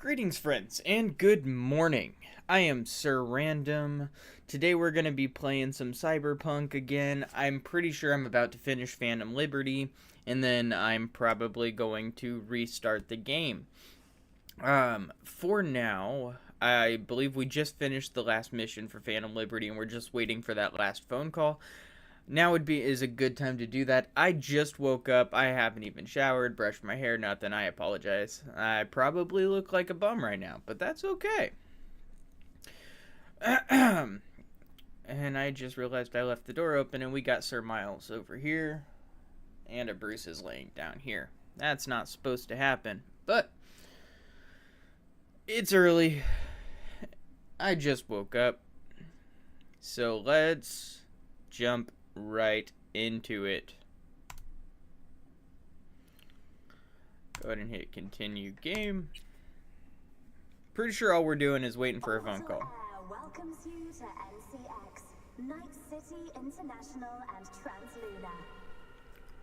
Greetings, friends, and good morning. I am Sir Random. Today we're going to be playing some Cyberpunk again. I'm pretty sure I'm about to finish Phantom Liberty, and then I'm probably going to restart the game. For now, I believe we just finished the last mission for Phantom Liberty, and we're just waiting for that last phone call. Now is a good time to do that. I just woke up. I haven't even showered, brushed my hair, nothing. I apologize. I probably look like a bum right now, but that's okay. And I just realized I left the door open, and we got Sir Miles over here, and a Bruce is laying down here. That's not supposed to happen, but it's early. I just woke up. So let's jump right into it. Go ahead and hit continue game. Pretty sure all we're doing is waiting for a phone call. Welcomes you to NCX, Night City International and Translunar.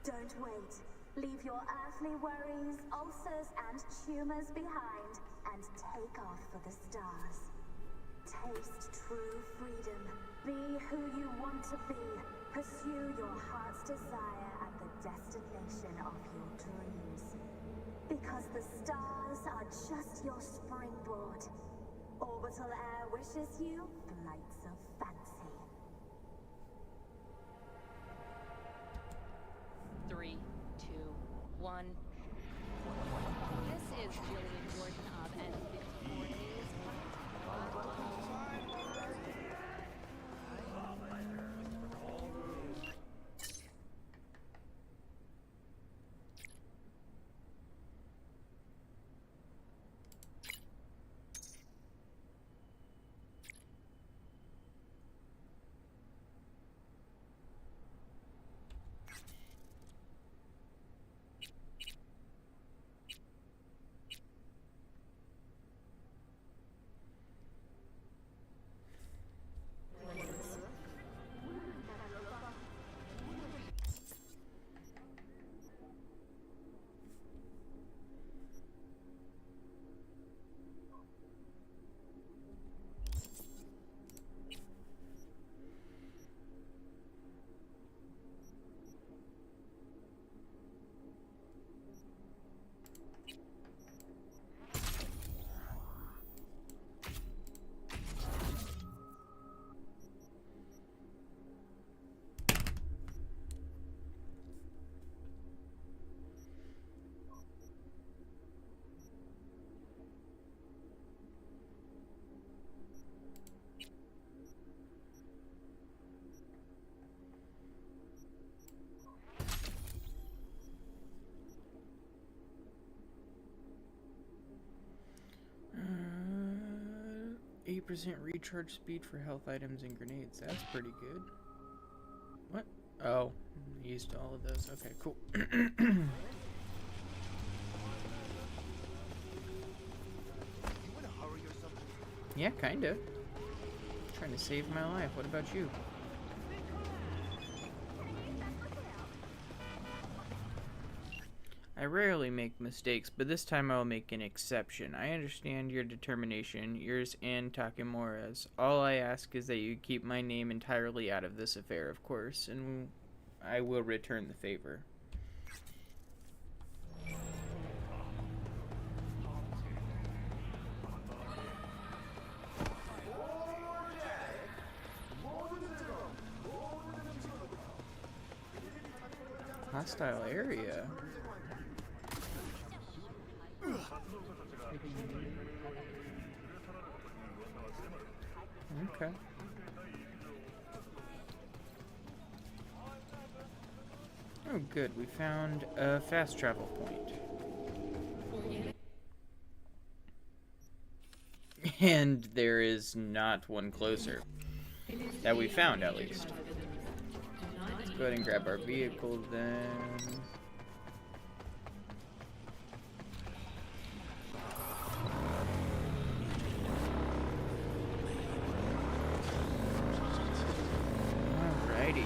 Don't wait. Leave your earthly worries, ulcers and tumors behind and take off for the stars. Taste true freedom. Be who you want to be. Pursue your heart's desire at the destination of your dreams. Because the stars are just your springboard. Orbital air wishes you flights of fancy. 3, 2, 1. This is Jillian Gordon of N54 News. Uh, 8% recharge speed for health items and grenades. That's pretty good. What? Oh, used all of those. Okay, cool. Yeah, kinda. Trying to save my life. What about you? I rarely make mistakes, but this time I'll make an exception. I understand your determination, yours and Takemura's. All I ask is that you keep my name entirely out of this affair, of course, and I will return the favor. Hostile area. Okay. Oh, good. We found a fast travel point. And there is not one closer. That we found, at least. Let's go ahead and grab our vehicle then. Alrighty.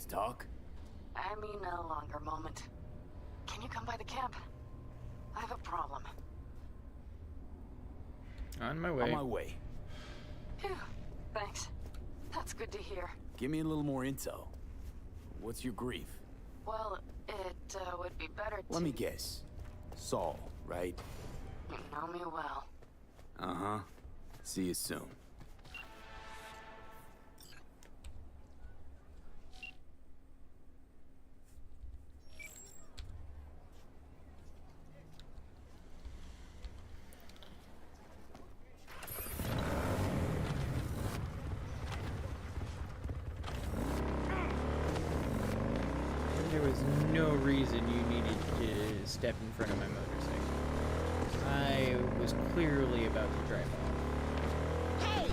talk? I mean no longer moment. Can you come by the camp? I have a problem. On my way. On my way. Phew, thanks. That's good to hear. Give me a little more intel. What's your grief? Well, it would be better to... Let me guess. Saul, right? You know me well. Uh-huh. See you soon. There was no reason you needed to step in front of my motorcycle. I was clearly about to drive off. Hey!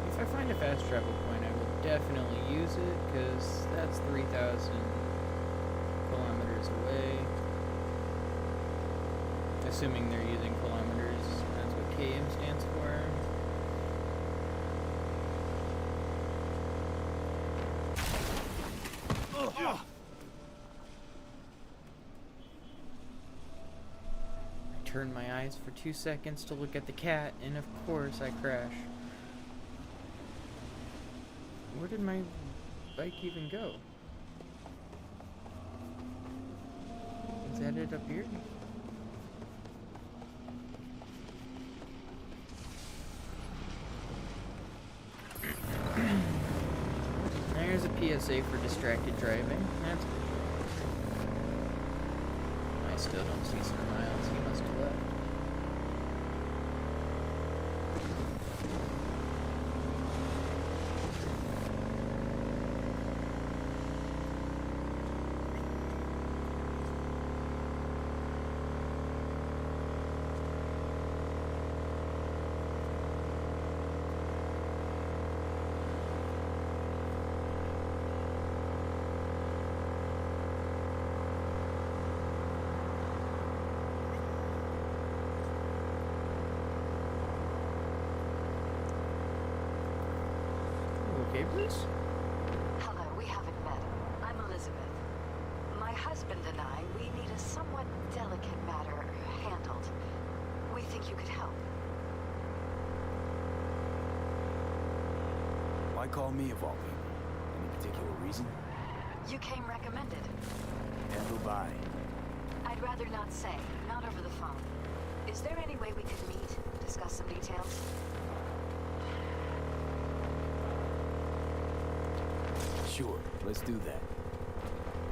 If I find a fast travel point, I will definitely use it, because that's 3,000 kilometers away. Assuming they're using kilometers, that's what km stands for. I turn my eyes for 2 seconds to look at the cat, and of course I crash. Where did my bike even go? Is that it up here? There's a PSA for distracted driving. That's good. I still don't see Sir Miles. He must have left. Okay, please. Hello, we haven't met. I'm Elizabeth. My husband and I, we need a somewhat delicate matter handled. We think you could help. Why call me of all people? Any particular reason? You came recommended. And who by? I'd rather not say, not over the phone. Is there any way we could meet, discuss some details? Sure, let's do that.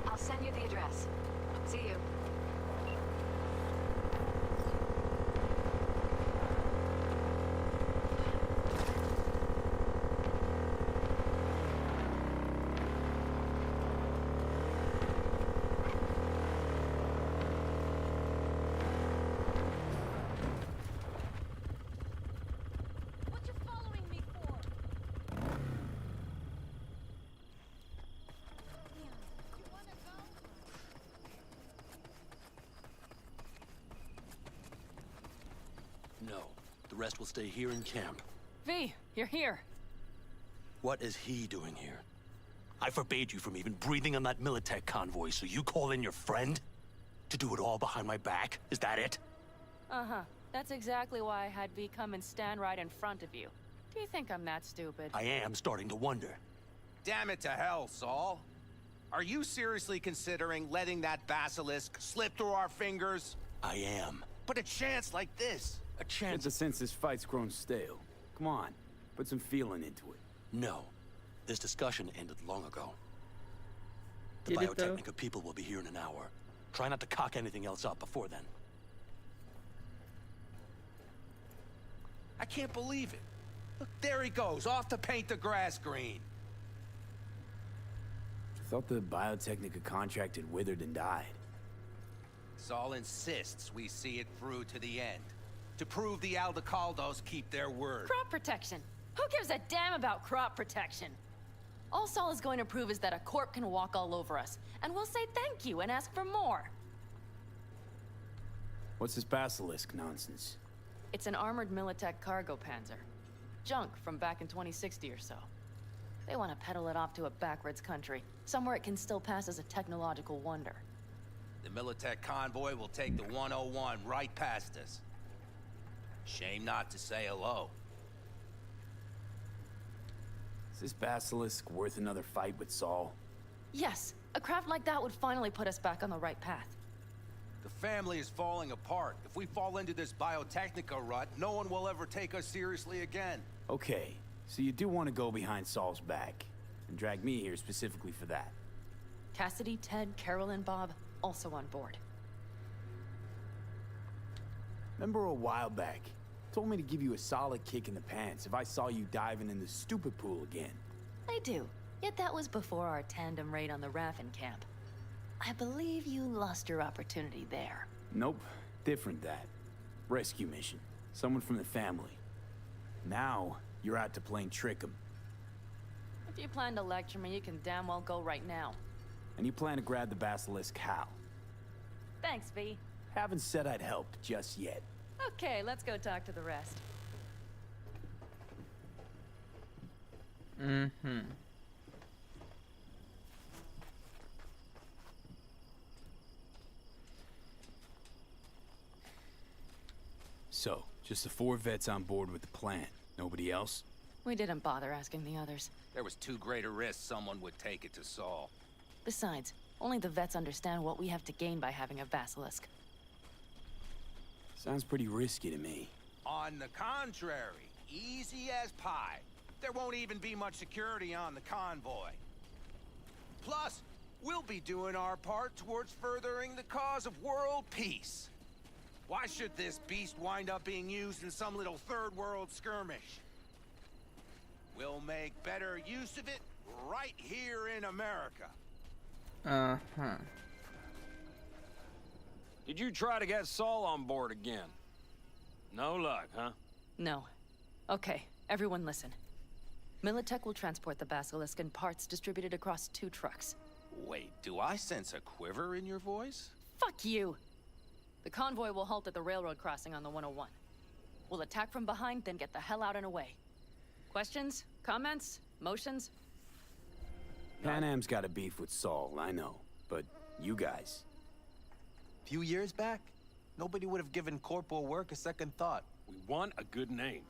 I'll send you the address. See you. What you following me for? You wanna go? No. The rest will stay here in camp. V, you're here. What is he doing here? I forbade you from even breathing on that Militech convoy, so you call in your friend? To do it all behind my back? Is that it? Uh-huh. That's exactly why I had V come and stand right in front of you. Do you think I'm that stupid? I am starting to wonder. Damn it to hell, Saul. Are you seriously considering letting that basilisk slip through our fingers? I am. But a chance like this. A Get chance. the sense this fight's grown stale. Come on, put some feeling into it. No. This discussion ended long ago. The Did it, though? Biotechnica people will be here in an hour. Try not to cock anything else up before then. I can't believe it. Look, there he goes, off to paint the grass green. I thought the Biotechnica contract had withered and died. Saul insists we see it through to the end. To prove the Aldecaldos keep their word. Crop protection. Who gives a damn about crop protection? All Saul is going to prove is that a corp can walk all over us, and we'll say thank you and ask for more. What's this basilisk nonsense? It's an armored Militech cargo panzer. Junk from back in 2060 or so. They want to peddle it off to a backwards country, somewhere it can still pass as a technological wonder. The Militech convoy will take the 101 right past us. Shame not to say hello. Is this basilisk worth another fight with Saul? Yes, a craft like that would finally put us back on the right path. The family is falling apart. If we fall into this biotechnica rut, no one will ever take us seriously again. Okay, so you do want to go behind Saul's back, and drag me here specifically for that. Cassidy, Ted, Carol, and Bob also on board. Remember a while back, told me to give you a solid kick in the pants if I saw you diving in the stupid pool again. I do, yet that was before our tandem raid on the Raffin camp. I believe you lost your opportunity there. Nope, different that. Rescue mission. Someone from the family. Now, you're out to plain trick 'em. If you plan to lecture me, you can damn well go right now. And you plan to grab the basilisk how? Thanks, V. Haven't said I'd help just yet. Okay, let's go talk to the rest. Mm-hmm. So, just the 4 vets on board with the plan. Nobody else? We didn't bother asking the others. There was too great a risk someone would take it to Saul. Besides, only the vets understand what we have to gain by having a basilisk. Sounds pretty risky to me. On the contrary, easy as pie. There won't even be much security on the convoy. Plus, we'll be doing our part towards furthering the cause of world peace. Why should this beast wind up being used in some little third world skirmish? We'll make better use of it right here in America. Uh-huh. Did you try to get Saul on board again? No luck, huh? No. Okay, everyone listen. Militech will transport the basilisk in parts distributed across 2 trucks. Wait, do I sense a quiver in your voice? Fuck you! The convoy will halt at the railroad crossing on the 101. We'll attack from behind, then get the hell out and away. Questions? Comments? Motions? Pan Am's got a beef with Saul, I know. But you guys... Few years back, nobody would have given corporal work a second thought. We want a good name.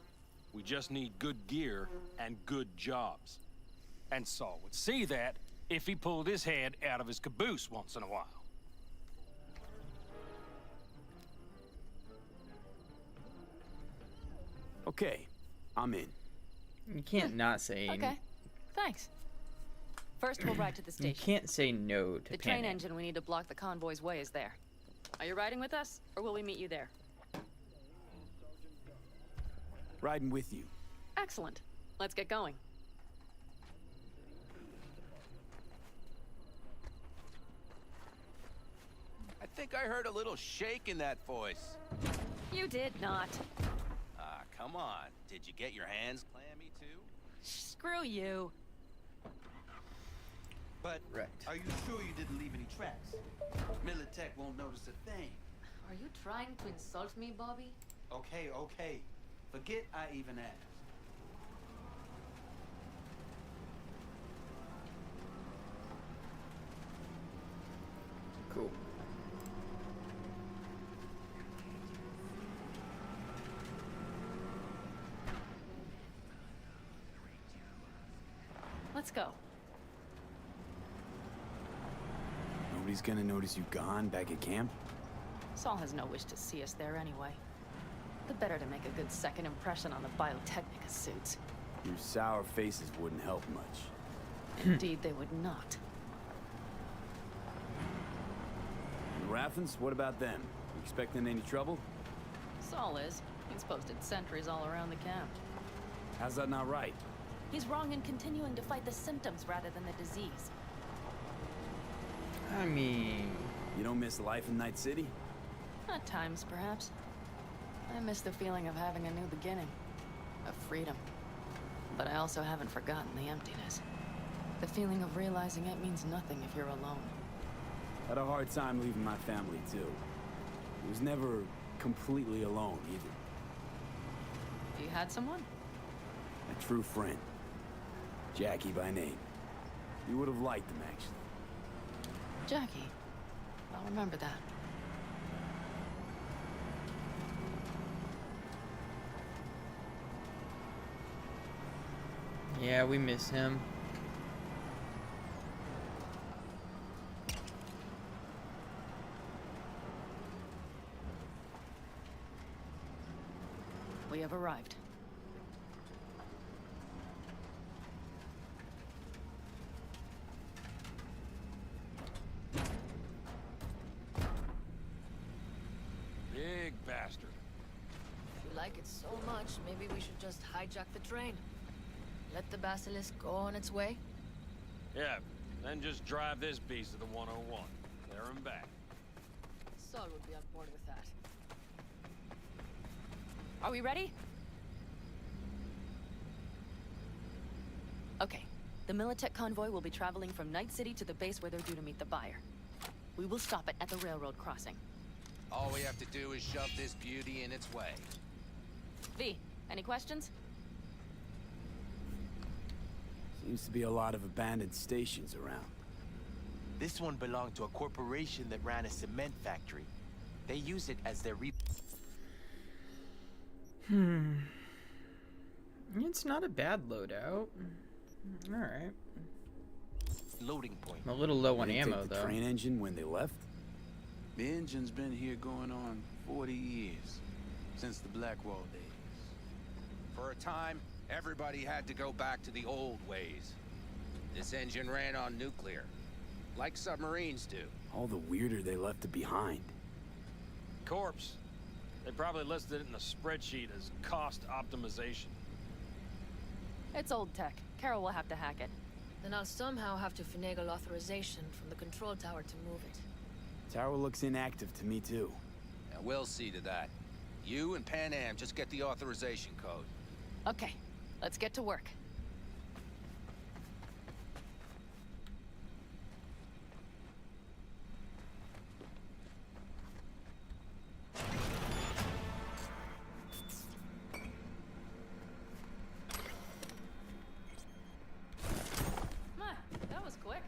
We just need good gear and good jobs. And Saul would see that if he pulled his head out of his caboose once in a while. Okay, I'm in. You can't not say... Okay, thanks. First, we'll ride to the You station. can't say no to The train Pan Am. engine we need to block the convoy's way is there. Are you riding with us, or will we meet you there? Riding with you. Excellent. Let's get going. I think I heard a little shake in that voice. You did not. Ah, come on. Did you get your hands clammy too? Screw you. But Right. are you sure you didn't leave any tracks? Militech won't notice a thing. Are you trying to insult me, Bobby? Okay, okay. Forget I even asked. Cool. Let's go. Nobody's gonna notice you gone back at camp? Saul has no wish to see us there anyway. The better to make a good second impression on the Biotechnica suits. Your sour faces wouldn't help much. Indeed, they would not. And Raffins, what about them? You expecting any trouble? Saul is. He's posted sentries all around the camp. How's that not right? He's wrong in continuing to fight the symptoms rather than the disease. I mean... You don't miss life in Night City? At times, perhaps. I miss the feeling of having a new beginning. Of freedom. But I also haven't forgotten the emptiness. The feeling of realizing it means nothing if you're alone. Had a hard time leaving my family, too. I was never completely alone, either. You had someone? A true friend. Jackie by name. You would have liked him, actually. Jackie. I'll remember that. Yeah, we miss him. We have arrived. Big bastard. If you like it so much, maybe we should just hijack the train. Let the basilisk go on its way. Yeah, then just drive this beast to the 101. There and back. Saul would be on board with that. Are we ready? Okay. The Militech convoy will be traveling from Night City to the base where they're due to meet the buyer. We will stop it at the railroad crossing. All we have to do is shove this beauty in its way. V, any questions? Seems to be a lot of abandoned stations around. This one belonged to a corporation that ran a cement factory. They use it as their It's not a bad loadout. Alright. loading point. I'm a little low on They ammo, take the though. train engine when they left? The engine's been here going on 40 years. Since the Blackwall days. For a time, everybody had to go back to the old ways. This engine ran on nuclear, like submarines do. All the weirder they left it behind. Corpse. They probably listed it in the spreadsheet as cost optimization. It's old tech. Carol will have to hack it. Then I'll somehow have to finagle authorization from the control tower to move it. Tower looks inactive to me, too. And we'll see to that. You and Pan Am just get the authorization code. Okay, let's get to work. That was quick.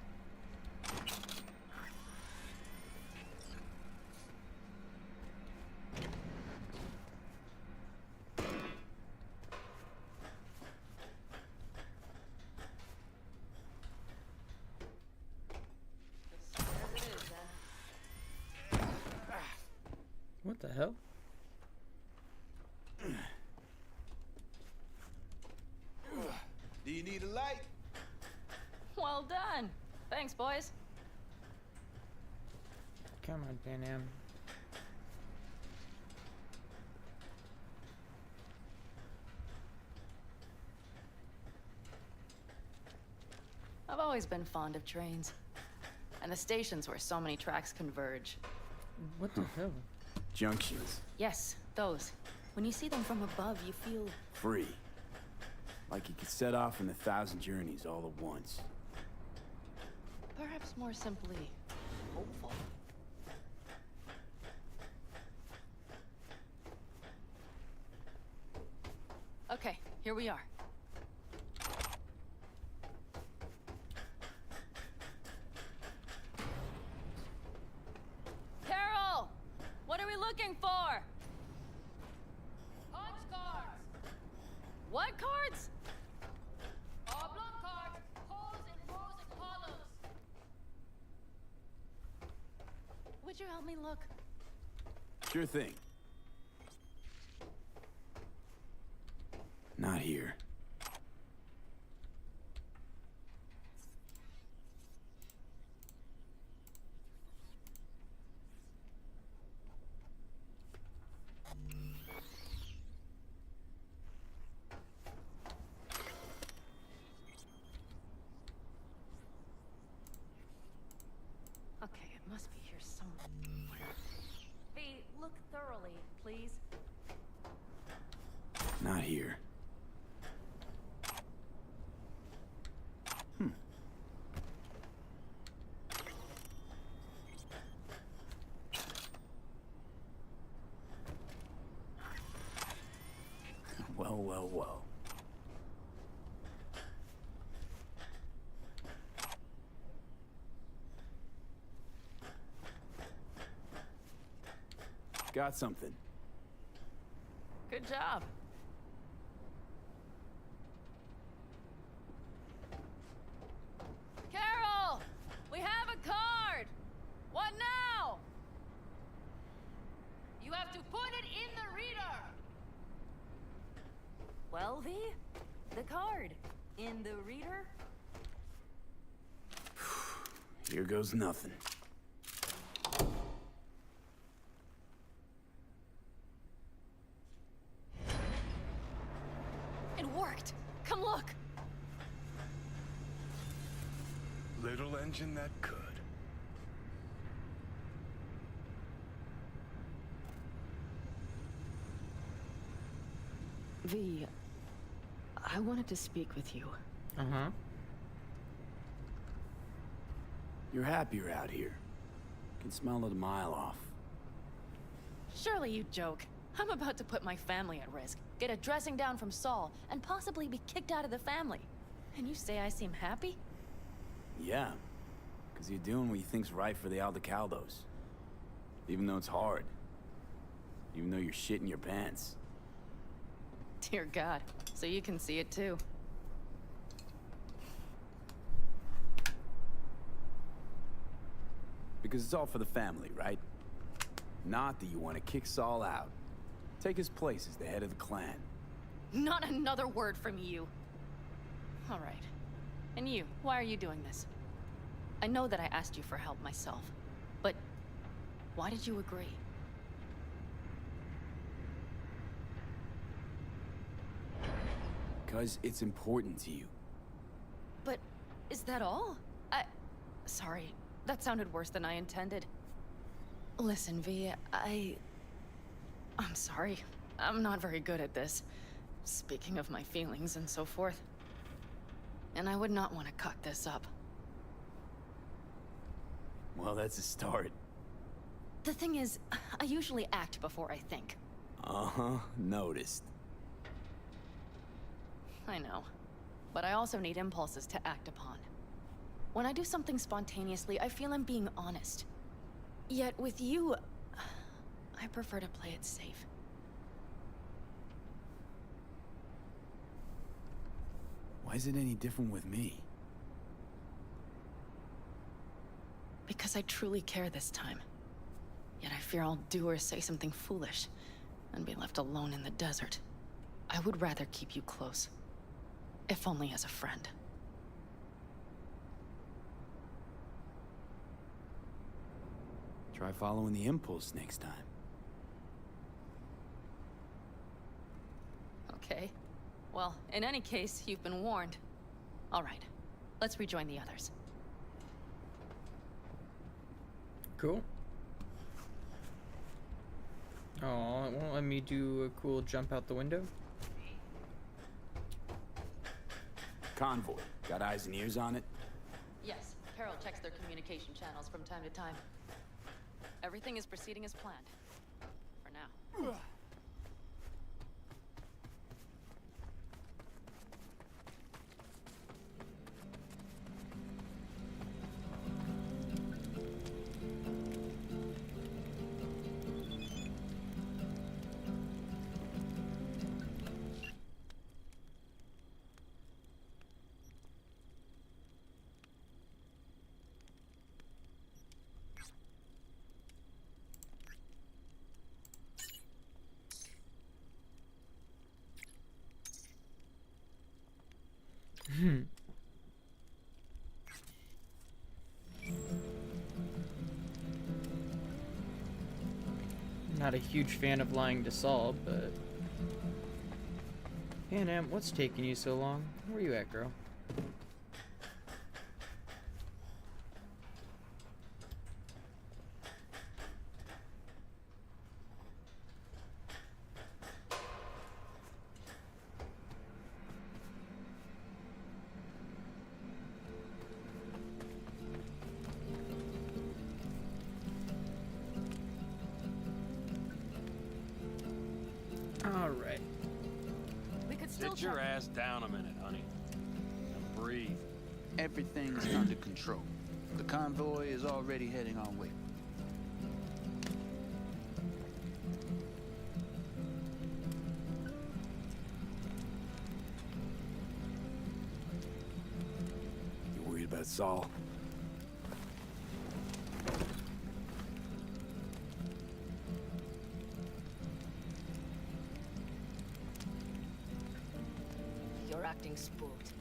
What the hell? Do you need a light? Well done. Thanks, boys. Come on, Pan Am. I've always been fond of trains. And the stations where so many tracks converge. What the hell? Junctions. Yes, those. When you see them from above, you feel... Free. Like you could set off on 1,000 journeys all at once. perhaps more simply... hopeful. Okay, here we are. Carol! What are we looking for? Punch cards! What cards? Oblong cards, holes in rows and columns. Would you help me look? Sure thing. Not here. Okay, it must be here somewhere. V, look thoroughly, please. Not here. Well, well, well. Got something. Good job. Carol! We have a card! What now? You have to put it in the reader! Well, V? The card. In the reader? Here goes nothing. It worked! Come look! Little engine that could. V, I wanted to speak with you. Uh-huh. You're happier out here. Can smell it a mile off. Surely you joke. I'm about to put my family at risk, get a dressing down from Saul, and possibly be kicked out of the family. And you say I seem happy? Yeah, because you're doing what you think's right for the Aldecaldos. Even though it's hard. Even though you're shitting your pants. Dear God, so you can see it too. Because it's all for the family, right? Not that you want to kick Saul out. Take his place as the head of the clan. Not another word from you. All right. And you, why are you doing this? I know that I asked you for help myself, but why did you agree? Because it's important to you. But is that all? Sorry, that sounded worse than I intended. Listen, V, I'm sorry. I'm not very good at this. Speaking of my feelings and so forth. And I would not want to cut this up. Well, that's a start. The thing is, I usually act before I think. Uh-huh, noticed. I know. But I also need impulses to act upon. When I do something spontaneously, I feel I'm being honest. Yet with you, I prefer to play it safe. Why is it any different with me? Because I truly care this time. Yet I fear I'll do or say something foolish and be left alone in the desert. I would rather keep you close. If only as a friend. Try following the impulse next time. Okay. Well, in any case, you've been warned. All right. Let's rejoin the others. Cool. Oh, it won't let me do a cool jump out the window. Convoy. Got eyes and ears on it? Yes, Carol checks their communication channels from time to time. Everything is proceeding as planned. For now. Not a huge fan of lying to Saul, but... Pan Am, what's taking you so long? Where you at, girl? Sit your ass down a minute, honey. And breathe. Everything's under control. The convoy is already heading our way. You worried about Saul? You're acting spooked.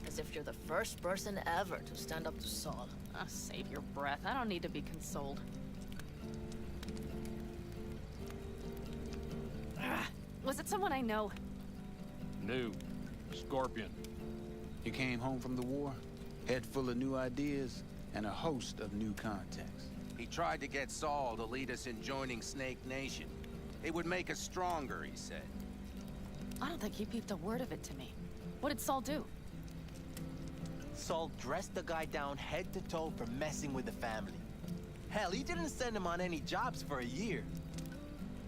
As if you're the first person ever to stand up to Saul. Ah, save your breath. I don't need to be consoled. Was it someone I know? New. Scorpion. You came home from the war, head full of new ideas, and a host of new contacts. He tried to get Saul to lead us in joining Snake Nation. It would make us stronger, he said. I don't think he peeped a word of it to me. What did Saul do? Saul dressed the guy down head to toe for messing with the family. Hell, he didn't send him on any jobs for a year.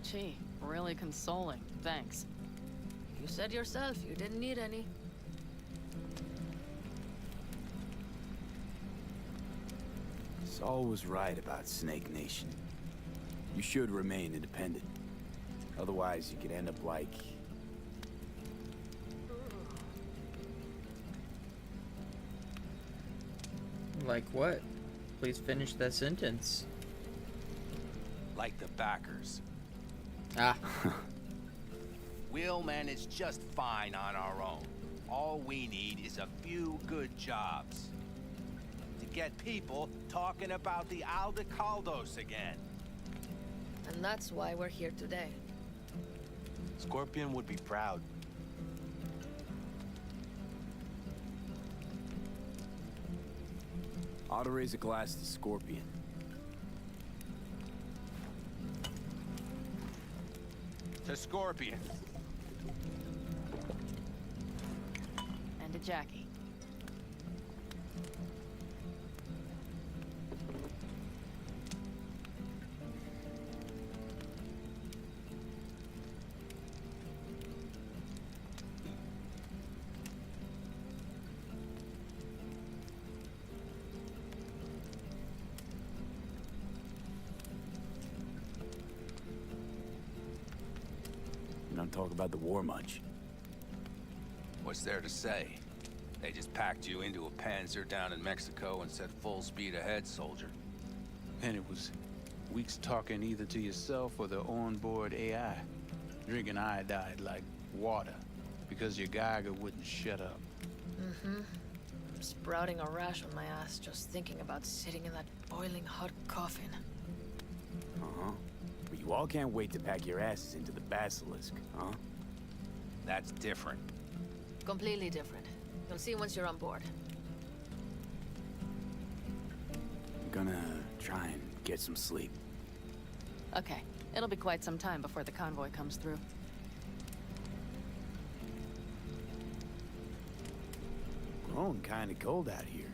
Gee, really consoling. Thanks. You said yourself you didn't need any. Saul was right about Snake Nation. You should remain independent. Otherwise, you could end up like... Like what? Please finish that sentence. Like the backers. Ah. We'll manage just fine on our own. All we need is a few good jobs. To get people talking about the Aldecaldos again. And that's why we're here today. Scorpion would be proud. Ought to raise a glass to Scorpion. To Scorpion. And to Jackie. You don't talk about the war much. What's there to say? They just packed you into a Panzer down in Mexico and said full speed ahead, soldier. And it was weeks talking either to yourself or the onboard AI. Drinking iodide like water because your Geiger wouldn't shut up. Mm-hmm. I'm sprouting a rash on my ass just thinking about sitting in that boiling hot coffin. Uh-huh. But you all can't wait to pack your asses into the Basilisk, huh? That's different. Completely different. You'll see once you're on board. I'm gonna try and get some sleep. Okay, it'll be quite some time before the convoy comes through. Growing kinda cold out here.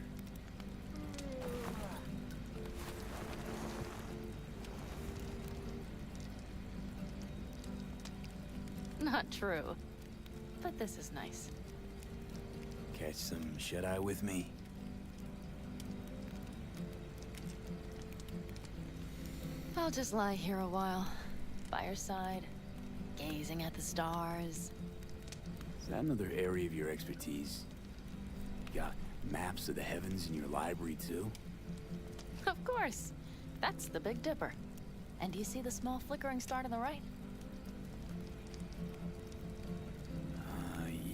Not true. But this is nice. Catch some shut-eye with me? I'll just lie here a while. By your side. Gazing at the stars. Is that another area of your expertise? You got maps of the heavens in your library, too? Of course. That's the Big Dipper. And do you see the small flickering star to the right?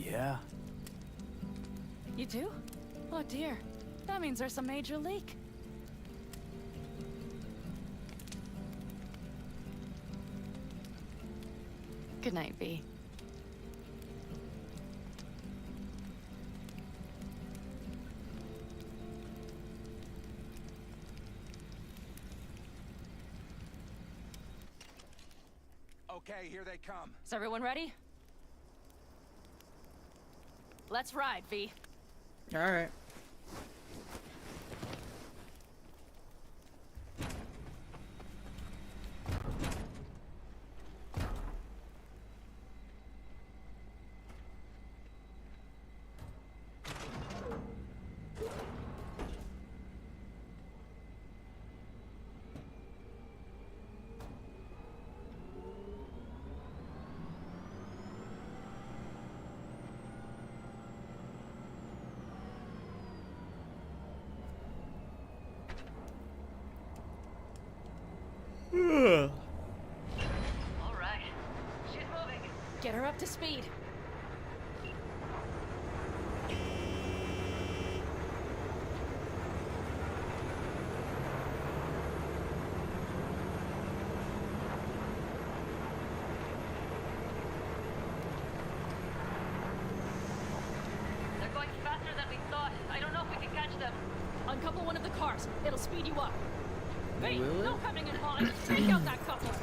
Yeah? You do? Oh dear. That means there's a major leak. Good night, V. Okay, here they come. Is everyone ready? Let's ride, V. All right. Get her up to speed. They're going faster than we thought. I don't know if we can catch them. Uncouple one of the cars. It'll speed you up. Hey, Will it? no coming and hauling. Take out that coupler.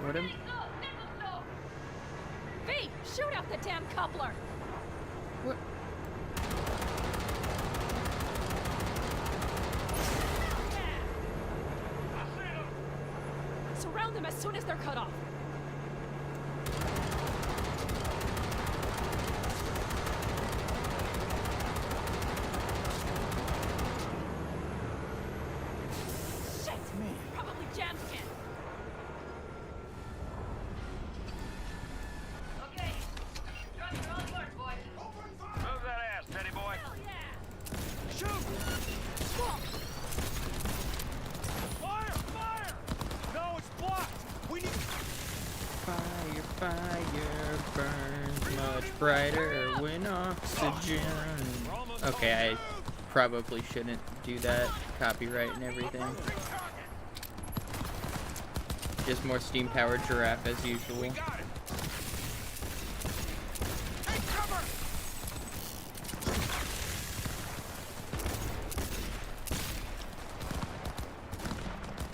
What am... V, shoot out the damn coupler. What? Surround them as soon as they're cut off. Shit! Probably jammed again. Okay. Trucks are all yours, boys. Move that ass, Teddy boy. Hell yeah! Shoot! Squawk! Fire! Fire! No, it's blocked! We need... Fire, fire burns much brighter when oxygen. Okay, I probably shouldn't do that. Copyright and everything. Just more steam-powered giraffe as usual. We got it! Take cover!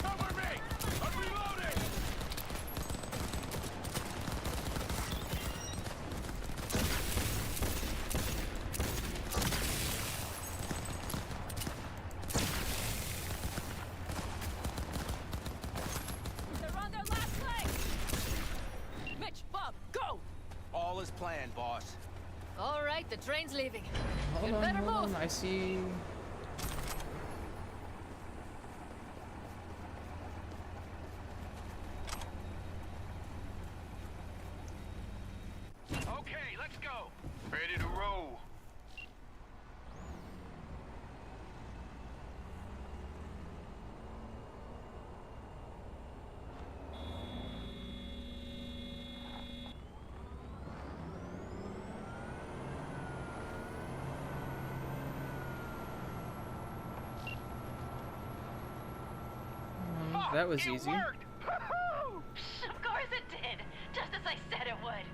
Cover me! I'm reloading! They're on their last leg! Mitch, Bob, go! All is planned, boss. All right, the train's leaving. Hold You'd on, better hold move. on. I see. Okay, let's go. Ready to roll. That was It easy. worked. Woohoo! Of course it did. Just as I said it would.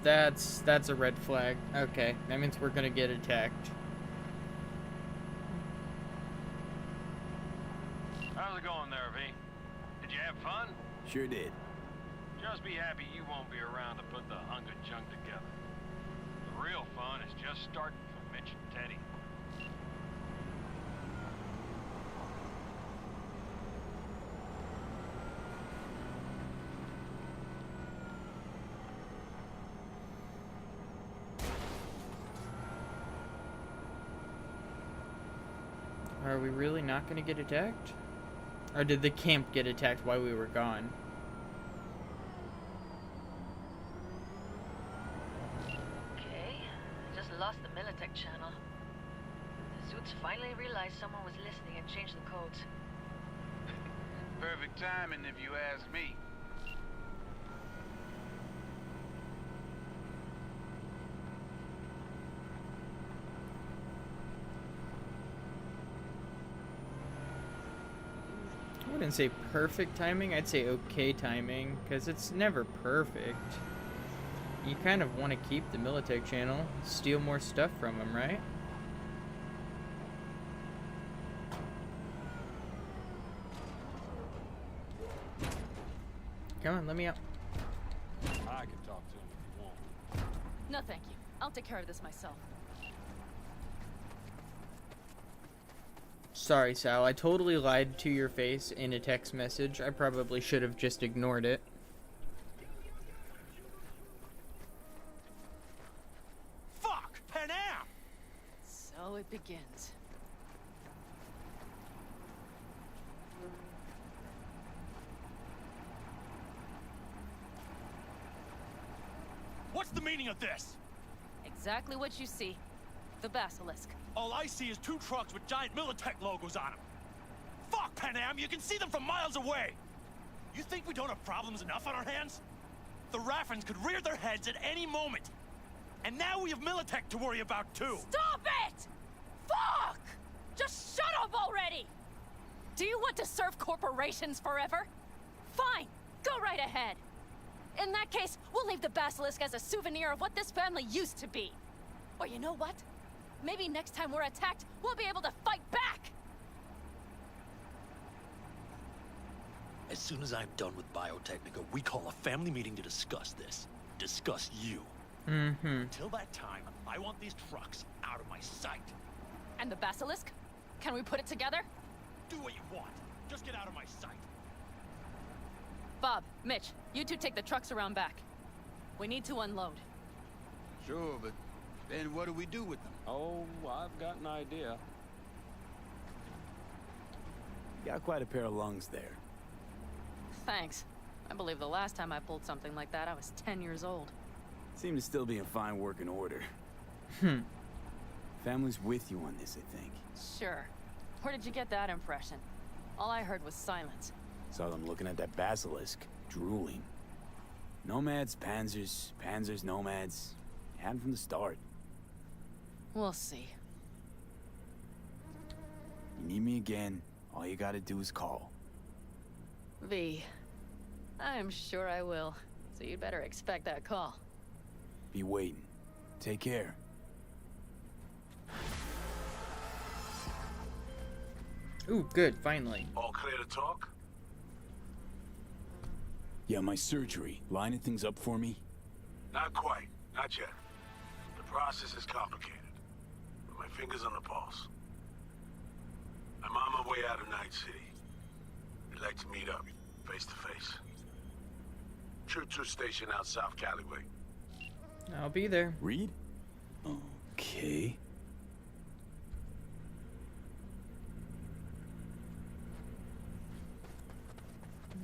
That's a red flag. Okay, that means we're gonna get attacked. How's it going there, V? Did you have fun? Sure did. Just be happy you won't be around to put the hunk of junk together. The real fun is just starting for Mitch and Teddy. Are we really not gonna get attacked? Or did the camp get attacked while we were gone? Okay, I just lost the Militech channel. The suits finally realized someone was listening and changed the codes. Perfect timing if you ask me. I wouldn't say perfect timing, I'd say okay timing, because it's never perfect. You kind of want to keep the Militech channel, steal more stuff from them, right? Come on, let me out. I can talk to him if you want. No, thank you. I'll take care of this myself. Sorry, Sal, I totally lied to your face in a text message. I probably should have just ignored it. Fuck! Panam! So it begins. What's the meaning of this? Exactly what you see. The Basilisk. All I see is 2 trucks with giant Militech logos on them. Fuck, Panam, you can see them from miles away! You think we don't have problems enough on our hands? The Raffens could rear their heads at any moment. And now we have Militech to worry about, too! Stop it! Fuck! Just shut up already! Do you want to serve corporations forever? Fine, go right ahead. In that case, we'll leave the Basilisk as a souvenir of what this family used to be. Or you know what? Maybe next time we're attacked, we'll be able to fight back! As soon as I'm done with Biotechnica, we call a family meeting to discuss this. Discuss you. Mm-hmm. Till that time, I want these trucks out of my sight. And the Basilisk? Can we put it together? Do what you want. Just get out of my sight. Bob, Mitch, you two take the trucks around back. We need to unload. Sure, but then what do we do with them? Oh, I've got an idea. You got quite a pair of lungs there. Thanks. I believe the last time I pulled something like that, I was 10 years old. Seem to still be in fine working order. Family's with you on this, I think. Sure. Where did you get that impression? All I heard was silence. Saw them looking at that basilisk, drooling. Nomads, panzers, panzers, nomads. Had 'em from the start. We'll see. You need me again, all you gotta do is call. V. I'm sure I will. So you'd better expect that call. Be waiting. Take care. Ooh, good, finally. All clear to talk? Yeah, my surgery. Lining things up for me? Not quite. Not yet. The process is complicated. But my finger's on the pulse. I'm on my way out of Night City. We'd like to meet up, face to face. Choo-choo station out South Caliway. I'll be there. Reed? Okay.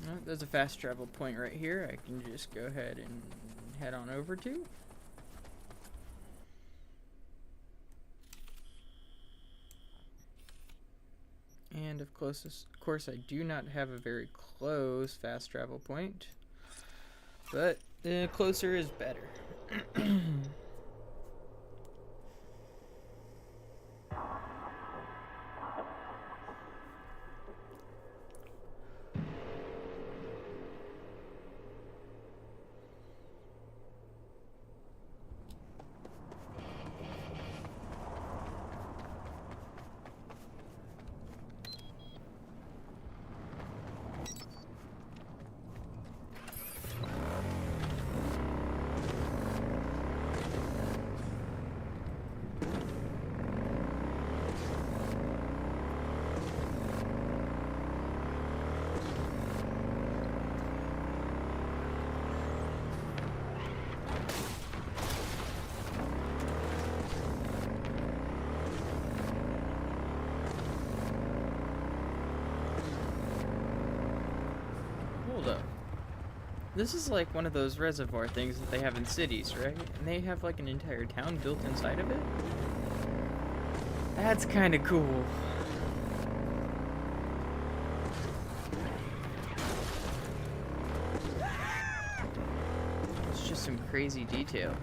Oh, there's a fast travel point right here. I can just go ahead and head on over to. And of course, I do not have a very close fast travel point, but closer is better. Hold up. This is like one of those reservoir things that they have in cities, right? And they have like an entire town built inside of it? That's kind of cool. It's just some crazy detail.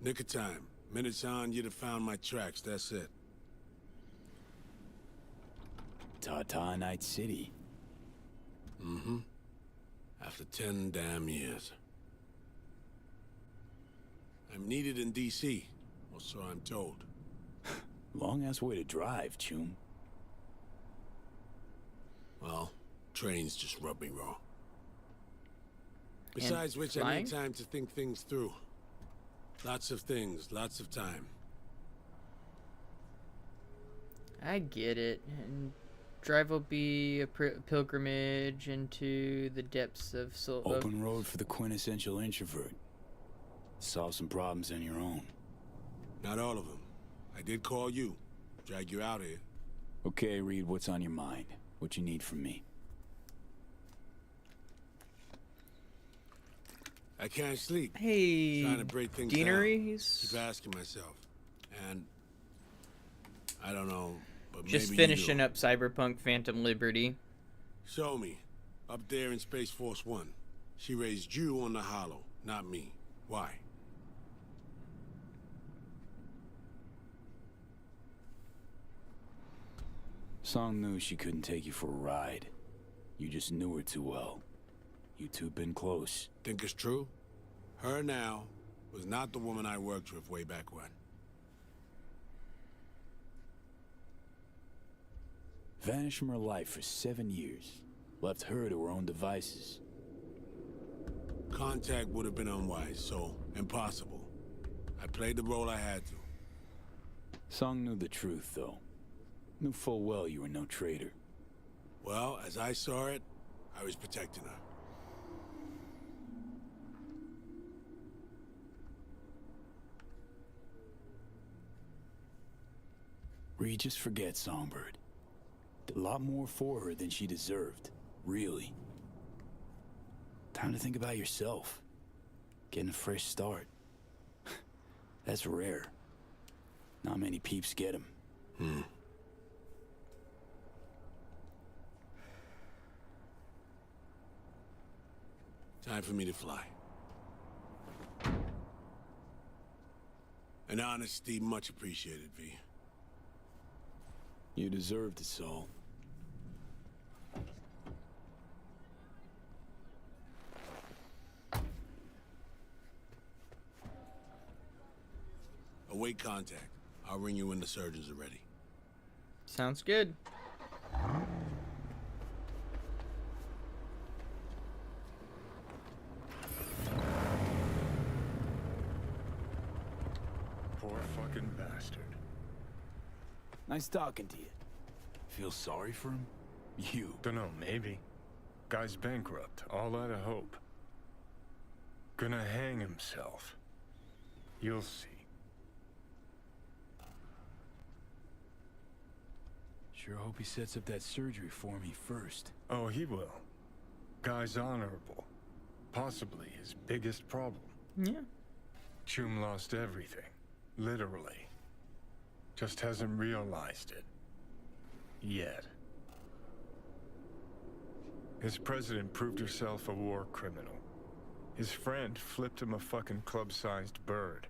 Nick of time. Minutes on, you'd have found my tracks, that's it. Ta-ta, Night City. Mm-hmm. After 10 damn years. I'm needed in D.C., or so I'm told. Long-ass way to drive, Chum. Well, trains just rub me raw. Besides which, I flying? need time to think things through. Lots of things, lots of time. I get it. And drive will be a pilgrimage into the depths of soul. Open road for the quintessential introvert. Solve some problems on your own. Not all of them. I did call you. Drag you out here. Okay, Reed, what's on your mind? What you need from me? I can't sleep. Hey, Trying to break things Deaneries. down. Keep asking myself. And I don't know, but Just maybe finishing you up Cyberpunk Phantom Liberty. Show me. Up there in Space Force 1. She raised you on the Hollow, not me. Why? Song knew she couldn't take you for a ride. You just knew her too well. You two been close. Think it's true? Her now was not the woman I worked with way back when. Vanished from her life for 7 years. Left her to her own devices. Contact would have been unwise, so impossible. I played the role I had to. Song knew the truth, though. Knew full well you were no traitor. Well, as I saw it, I was protecting her. Reed, just forget Songbird. Did a lot more for her than she deserved. Really. Time to think about yourself. Getting a fresh start. That's rare. Not many peeps get them. Time for me to fly. An honesty much appreciated, V. You deserved it, Saul. Await contact. I'll ring you when the surgeons are ready. Sounds good. Poor fucking bastard. Nice talking to you. Feel sorry for him? You. Dunno, maybe. Guy's bankrupt, all out of hope. Gonna hang himself. You'll see. Sure hope he sets up that surgery for me first. Oh, he will. Guy's honorable. Possibly his biggest problem. Yeah. Chum lost everything. Literally. Just hasn't realized it. Yet. His president proved herself a war criminal. His friend flipped him a fucking club-sized bird.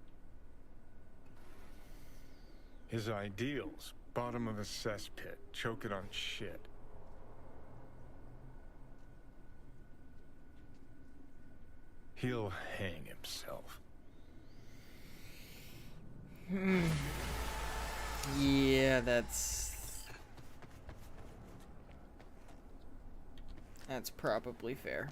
His ideals, bottom of a cesspit, choking on shit. He'll hang himself. Yeah, that's probably fair.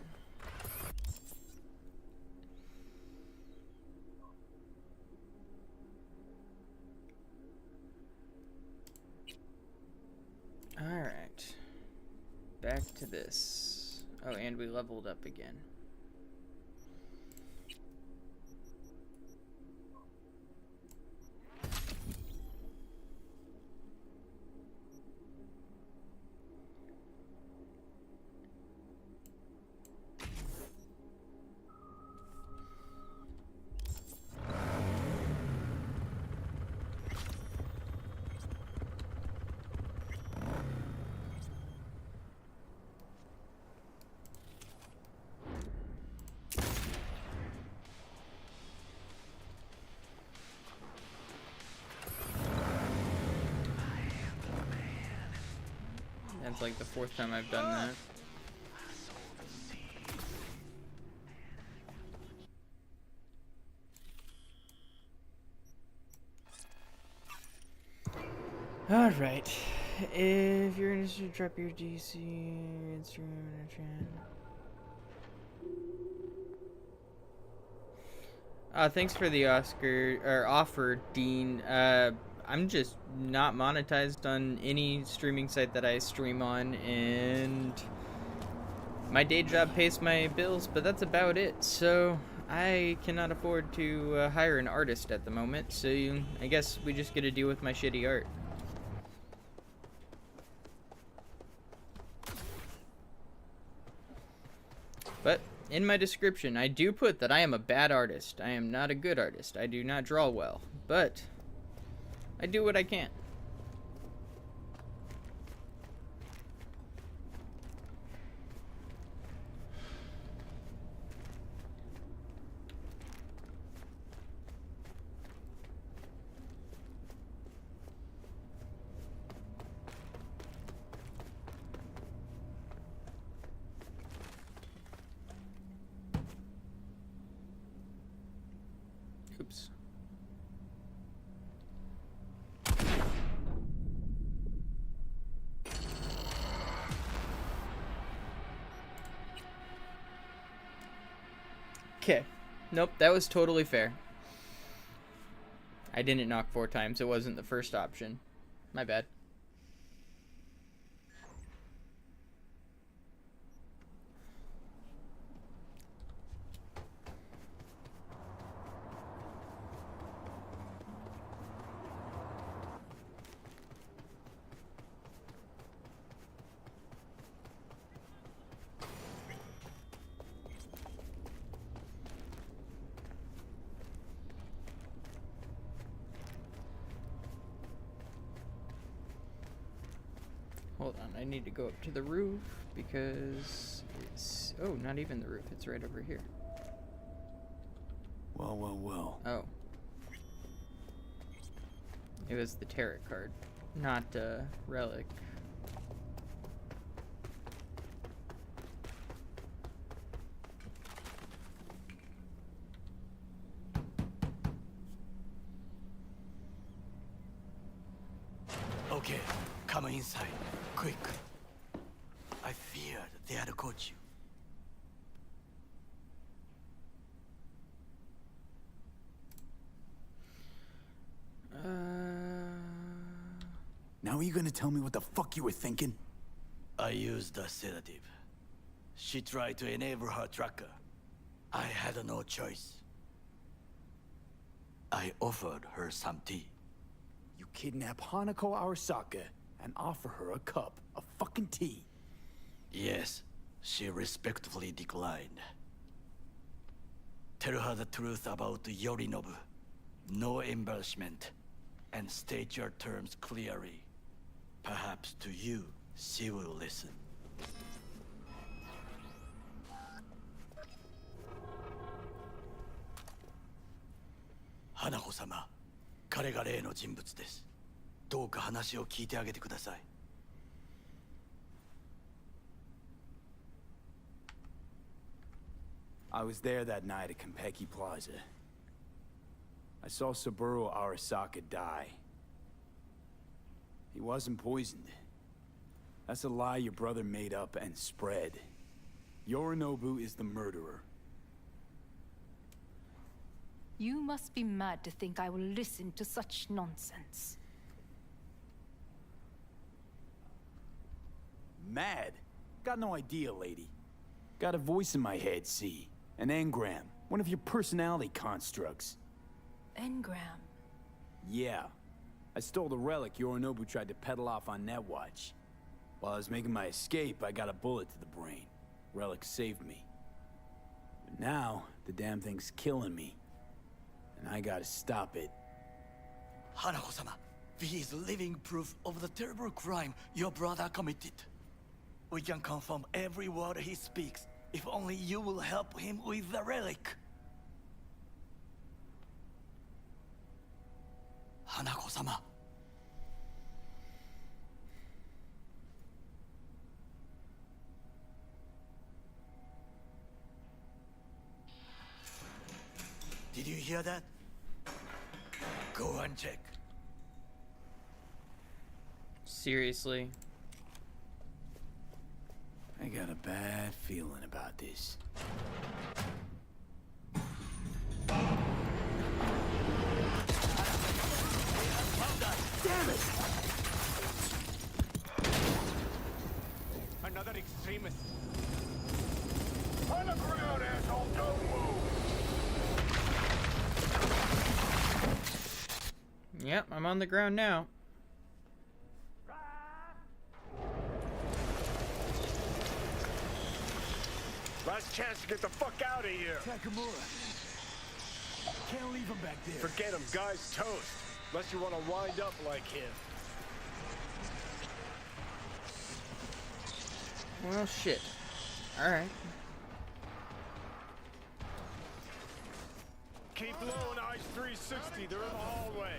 All right. Back to this. Oh, and we leveled up again. That's like the fourth time I've done that. Alright. If you're interested, drop your DC, Instagram, and chat. Thanks for the offer, Dean. I'm just not monetized on any streaming site that I stream on, and my day job pays my bills, but that's about it. So I cannot afford to hire an artist at the moment, so I guess we just get to deal with my shitty art. But In my description, I do put that I am a bad artist. I am not a good artist. I do not draw well, but I do what I can. Oops. Okay. Nope, that was totally fair. I didn't knock 4 times. It wasn't the first option. My bad. Hold on, I need to go up to the roof because it's... Oh, not even the roof. It's right over here. Well, well, well. Oh. It was the tarot card, not relic. Okay, come inside, quick. I feared they had caught you. Now are you gonna tell me what the fuck you were thinking? I used a sedative. She tried to enable her tracker. I had no choice. I offered her some tea. You kidnap Hanako Arasaka and offer her a cup of fucking tea. Yes, she respectfully declined. Tell her the truth about Yorinobu. No embellishment. And state your terms clearly. Perhaps to you, she will listen. Hanako-sama, 彼が例の人物です。どうか話を聞いてあげてください。I was there that night at Konpeki Plaza. I saw Saburo Arasaka die. He wasn't poisoned. That's a lie your brother made up and spread. Yorinobu is the murderer. You must be mad to think I will listen to such nonsense. Mad? Got no idea, lady. Got a voice in my head, see? An engram. One of your personality constructs. Engram? Yeah. I stole the relic Yorinobu tried to peddle off on Netwatch. While I was making my escape, I got a bullet to the brain. Relic saved me. But now, the damn thing's killing me. And I gotta stop it. Hanako-sama, he is living proof of the terrible crime your brother committed. We can confirm every word he speaks, if only you will help him with the relic. Hanako-sama. Did you hear that? Go and check. Seriously? I got a bad feeling about this. Damn it! Another extremist. On the ground, asshole! Don't move! Yep, I'm on the ground now. Last chance to get the fuck out of here. Takamura. Can't leave him back there. Forget him, guy's toast. Unless you want to wind up like him. Well, shit. Alright. Keep low on Ice 360. They're in the hallway.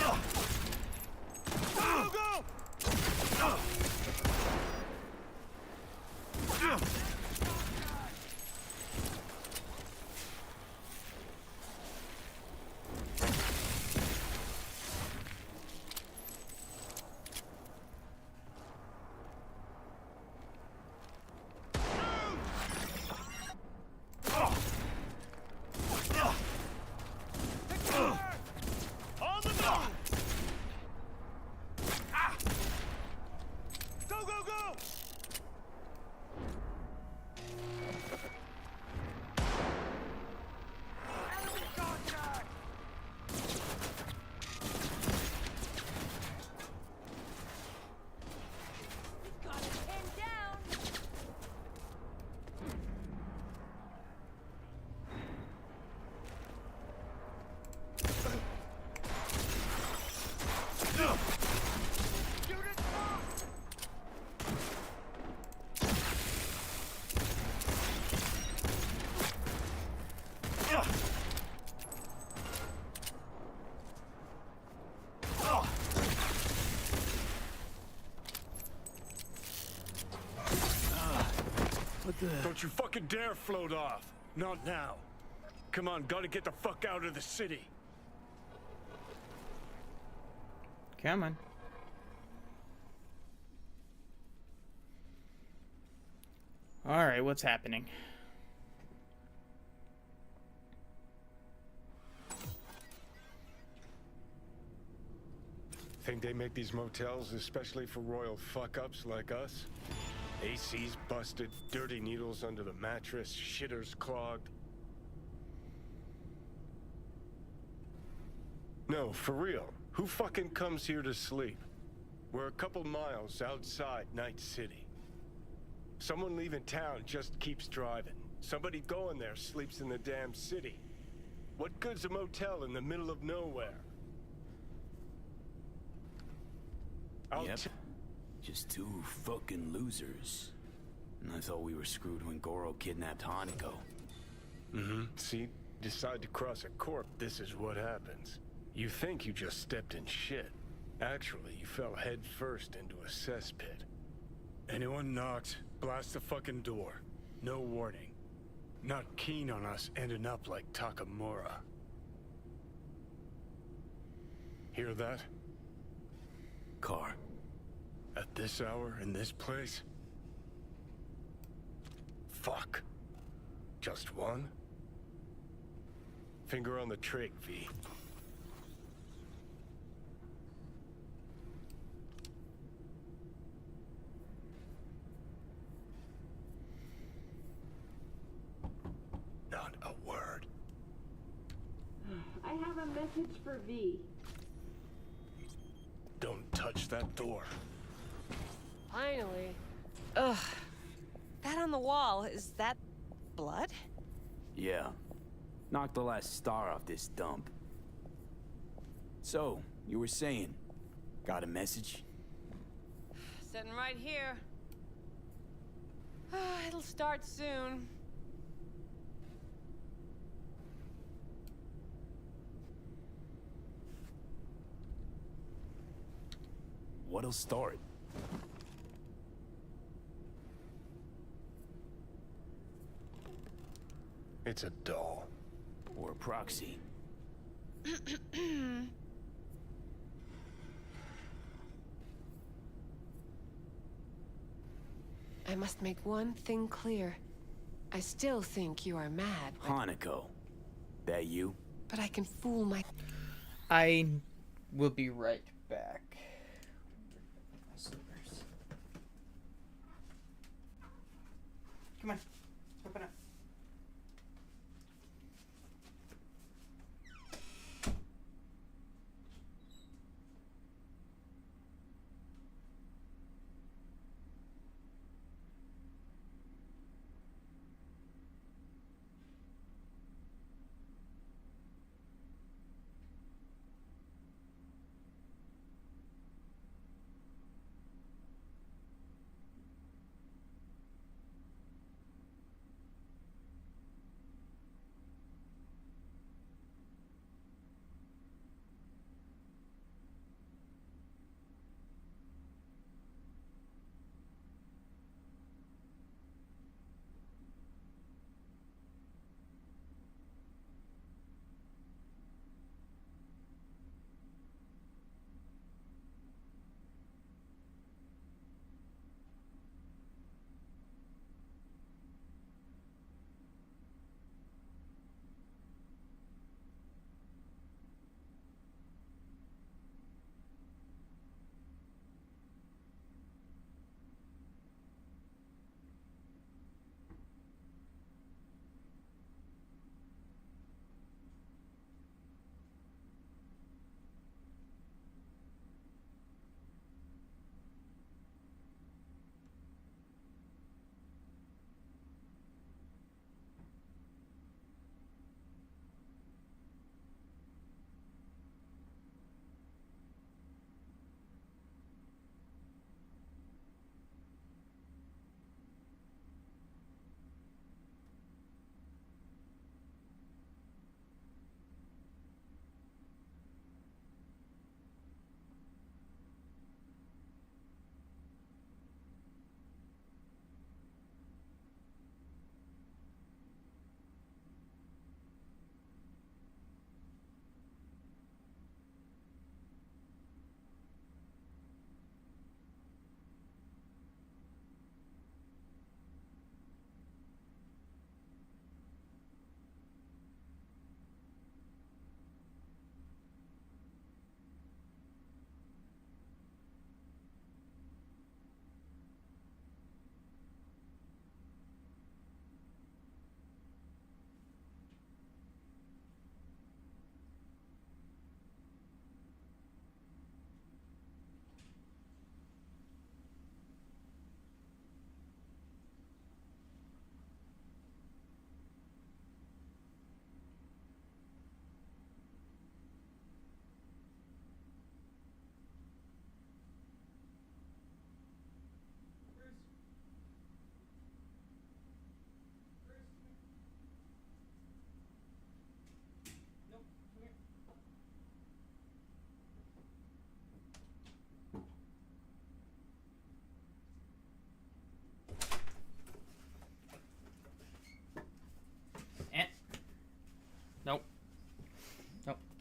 Go, go! On the move! Go, go, go! Enemy contact! Got it pinned down. Unit lost! What the? Don't you fucking dare float off. Not now. Come on, gotta get the fuck out of the city. Come on. Alright, what's happening? Think they make these motels especially for royal fuck-ups like us? AC's busted, dirty needles under the mattress, shitters clogged. No, for real. Who fucking comes here to sleep? We're a couple miles outside Night City. Someone leaving town just keeps driving. Somebody going there sleeps in the damn city. What good's a motel in the middle of nowhere? Yep. Just two fucking losers. And I thought we were screwed when Goro kidnapped Hanako. Mm-hmm. See? Decide to cross a corp, this is what happens. You think you just stepped in shit. Actually, you fell head first into a cesspit. Anyone knocks, blast the fucking door. No warning. Not keen on us ending up like Takamura. Hear that? Car. At this hour, in this place? Fuck. Just one? Finger on the trig, V. Not a word. I have a message for V. Don't touch that door. Finally. Ugh. That on the wall, is that blood? Yeah. Knocked the last star off this dump. So, you were saying, got a message? Sitting right here. It'll start soon. What'll start? It's a doll. Or a proxy. I must make one thing clear. I still think you are mad, Hanako. That you? but I can fool my... I will be right back. My slippers. Come on, open up.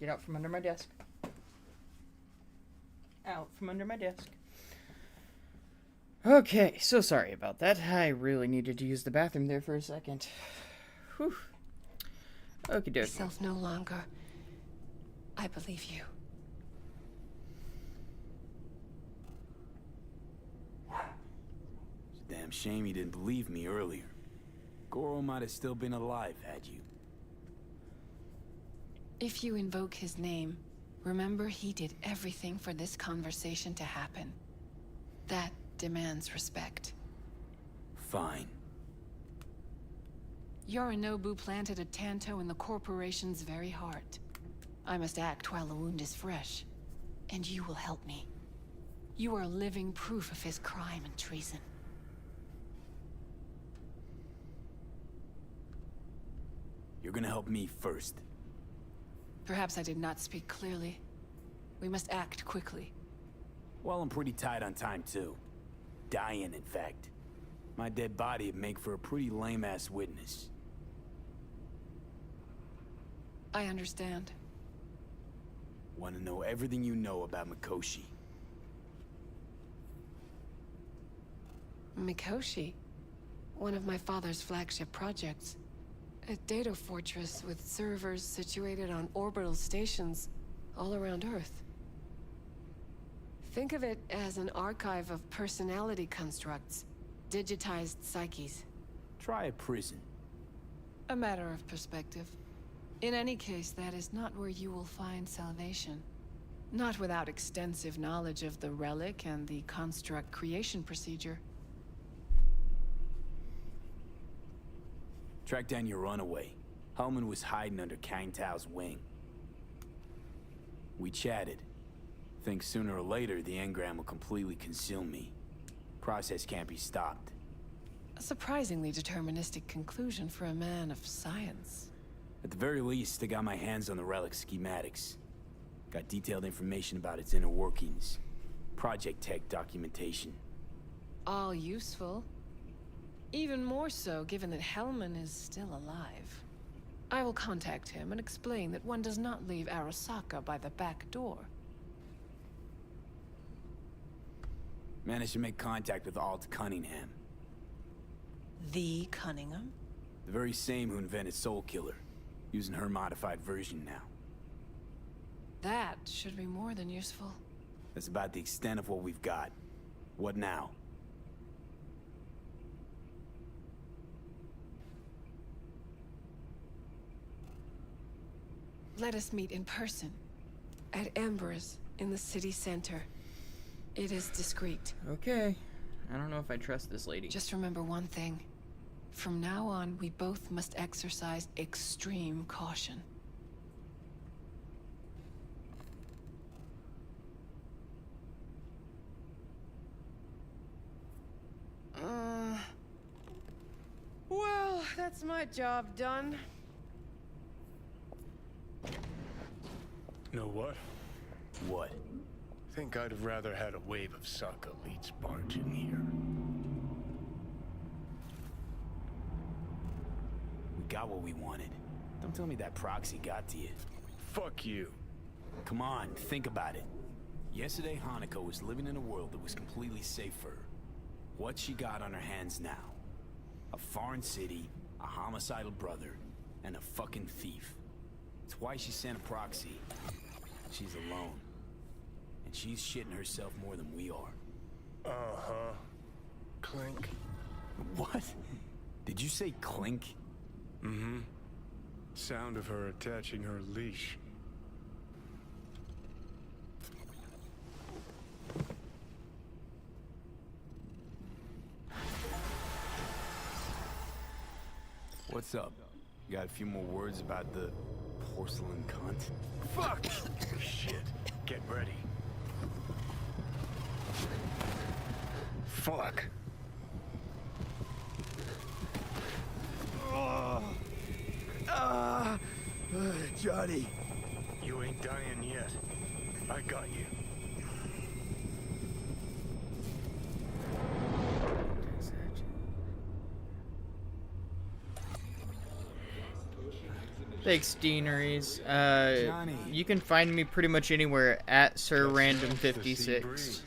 Get out from under my desk. Out from under my desk. Okay, so sorry about that. I really needed to use the bathroom there for a second. Whew. Okie dokie. Myself no longer. I believe you. It's a damn shame you didn't believe me earlier. Goro might have still been alive had you. If you invoke his name, remember he did everything for this conversation to happen. That demands respect. Fine. Yorinobu planted a Tanto in the corporation's very heart. I must act while the wound is fresh, and you will help me. You are living proof of his crime and treason. You're gonna help me first. Perhaps I did not speak clearly. We must act quickly. Well, I'm pretty tight on time, too. Dying, in fact. My dead body would make for a pretty lame-ass witness. I understand. Want to know everything you know about Mikoshi. Mikoshi? One of my father's flagship projects. A data fortress with servers situated on orbital stations all around Earth. Think of it as an archive of personality constructs, digitized psyches. Try a prison. A matter of perspective. In any case, that is not where you will find salvation. Not without extensive knowledge of the relic and the construct creation procedure. Track down your runaway. Hellman was hiding under Kang Tao's wing. We chatted. Think sooner or later the engram will completely consume me. Process can't be stopped. A surprisingly deterministic conclusion for a man of science. At the very least, I got my hands on the relic schematics. Got detailed information about its inner workings. Project tech documentation. All useful. Even more so given that Hellman is still alive. I will contact him and explain that one does not leave Arasaka by the back door. Managed to make contact with Alt Cunningham. The Cunningham? The very same who invented Soul Killer. Using her modified version now. That should be more than useful. That's about the extent of what we've got. What now? Let us meet in person. At Embers, in the city center. It is discreet. Okay. I don't know if I trust this lady. Just remember one thing. From now on, we both must exercise extreme caution. Well, that's my job done. Know what? What? Think I'd have rather had a wave of Sokka elites barge in here. We got what we wanted. Don't tell me that proxy got to you. Fuck you. Come on, think about it. Yesterday, Hanako was living in a world that was completely safe for her. What she got on her hands now? A foreign city, a homicidal brother, and a fucking thief. It's why she sent a proxy. She's alone. And she's shitting herself more than we are. Uh-huh. Clink. What? Did you say clink? Mm-hmm. Sound of her attaching her leash. What's up? You got a few more words about the porcelain cunt? Fuck! Shit. Get ready. Fuck. Johnny. You ain't dying yet. I got you. Thanks, Deaneries. Johnny. You can find me pretty much anywhere at SirRandom56.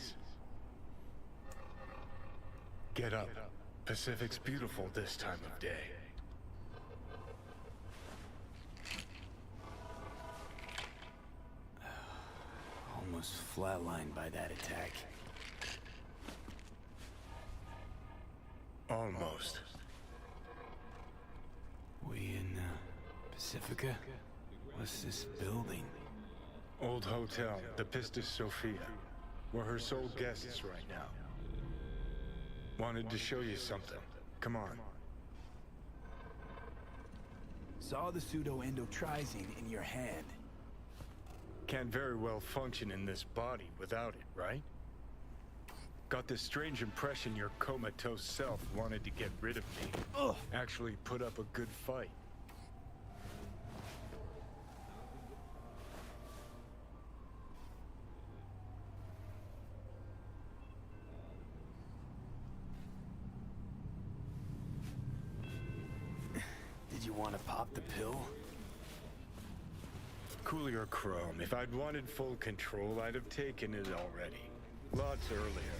Get up. Pacific's beautiful this time of day. Almost flatlined by that attack. Almost. We in, Pacifica? What's this building? Old hotel, the Pistis Sophia. We're her sole guests right now. Wanted to show you something. Come on. Saw the pseudo-endotrizine in your hand. Can't very well function in this body without it, right? Got this strange impression your comatose self wanted to get rid of me. Ugh. Actually put up a good fight. Did you want to pop the pill? Coolier Chrome, if I'd wanted full control, I'd have taken it already. Lots earlier.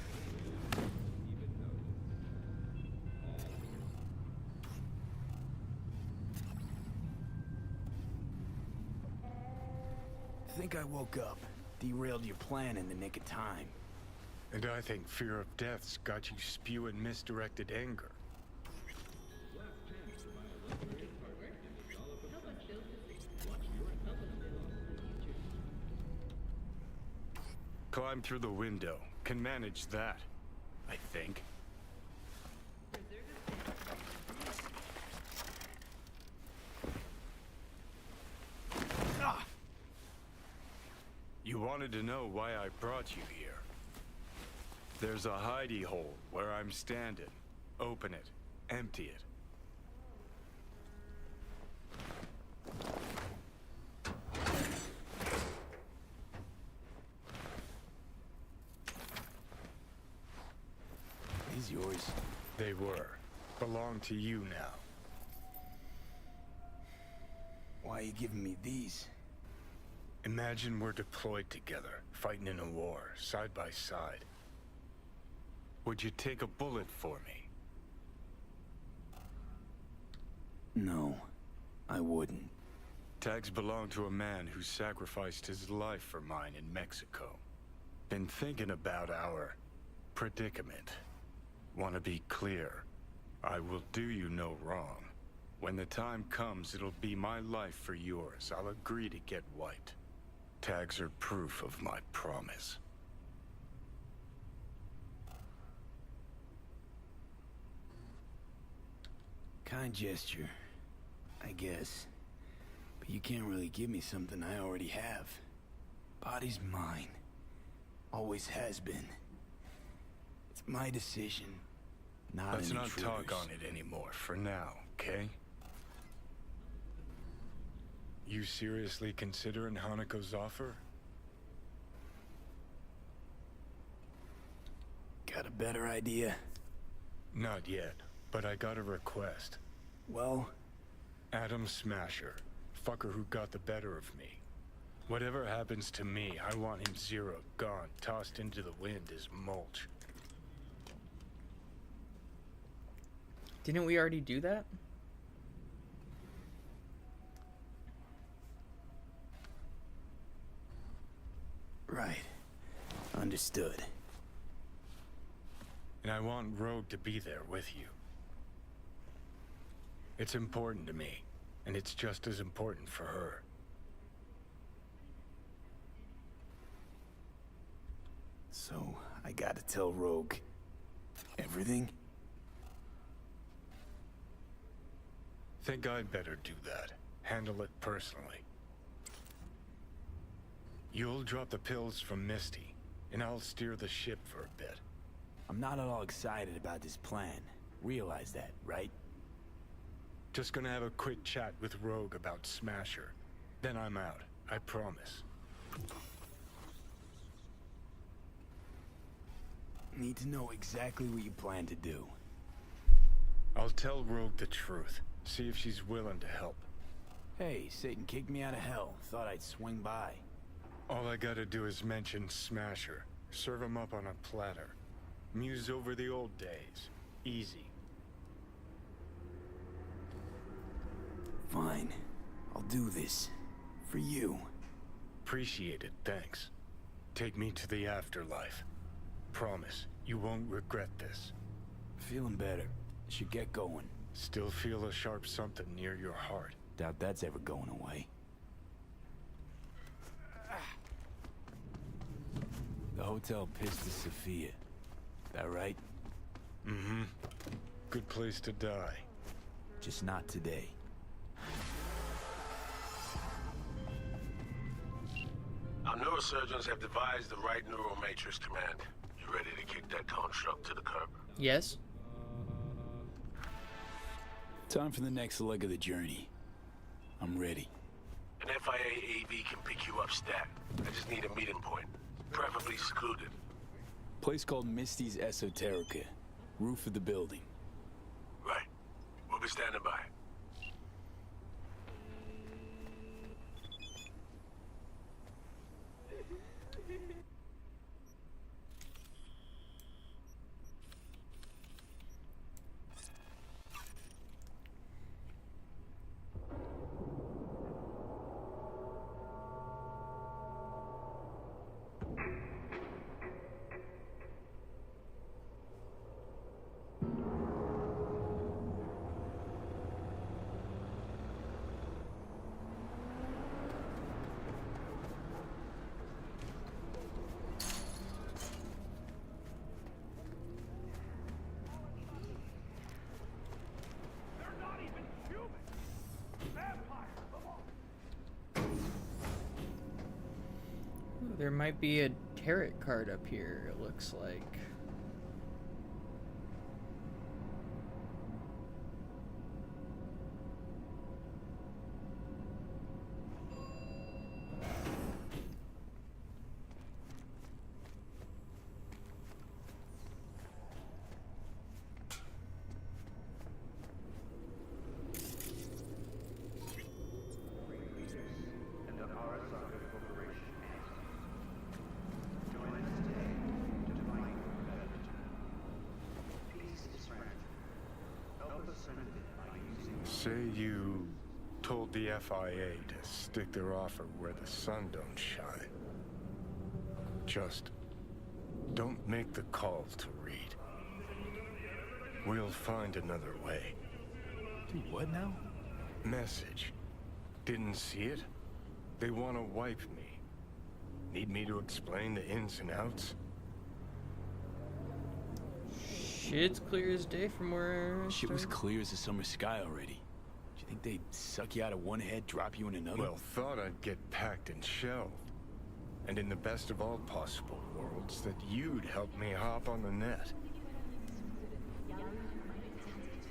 Think I woke up, derailed your plan in the nick of time. And I think fear of death's got you spewing misdirected anger. Climb through the window. Can manage that, I think. Ah! You wanted to know why I brought you here. There's a hidey hole where I'm standing. Open it. Empty it. These yours? They were. Belong to you now. Why are you giving me these? Imagine we're deployed together, fighting in a war, side by side. Would you take a bullet for me? No, I wouldn't. Tags belong to a man who sacrificed his life for mine in Mexico. Been thinking about our predicament. Want to be clear. I will do you no wrong. When the time comes, it'll be my life for yours. I'll agree to get wiped. Tags are proof of my promise. Kind gesture, I guess. But you can't really give me something I already have. Body's mine. Always has been. It's my decision, not Let's an not intruder's. talk on it anymore for now, okay? You seriously considering Hanako's offer? Got a better idea? Not yet, but I got a request. Well? Adam Smasher. Fucker who got the better of me. Whatever happens to me, I want him zeroed, gone, tossed into the wind as mulch. Didn't we already do that? Right. Understood. And I want Rogue to be there with you. It's important to me, and it's just as important for her. So, I gotta tell Rogue everything? Think I'd better do that. Handle it personally. You'll drop the pills from Misty, and I'll steer the ship for a bit. I'm not at all excited about this plan. Realize that, right? Just gonna have a quick chat with Rogue about Smasher. Then I'm out, I promise. Need to know exactly what you plan to do. I'll tell Rogue the truth. See if she's willing to help. Hey, Satan kicked me out of hell. Thought I'd swing by. All I gotta do is mention Smasher. Serve him up on a platter. Muse over the old days. Easy. Fine. I'll do this. For you. Appreciate it, thanks. Take me to the afterlife. Promise, you won't regret this. Feeling better. Should get going. Still feel a sharp something near your heart. Doubt that's ever going away. The hotel Pistis Sophia. That right? Mm-hmm. Good place to die. Just not today. Our neurosurgeons have devised the right neural matrix command. You ready to kick that construct to the curb? Yes. Time for the next leg of the journey. I'm ready. An FIA AV can pick you up stat. I just need a meeting point, preferably secluded. Place called Misty's Esoterica. Roof of the building. Right. We'll be standing by. There might be a tarot card up here, it looks like. Say you told the FIA to stick their offer where the sun don't shine. Just don't make the calls to Reed. We'll find another way. Do what now? Message. Didn't see it? They want to wipe me. Need me to explain the ins and outs? Shit's clear as day from where I Shit was started. clear as the summer sky already. Do you think they'd suck you out of one head, drop you in another? Well, thought I'd get packed and shelved. And in the best of all possible worlds, that you'd help me hop on the net.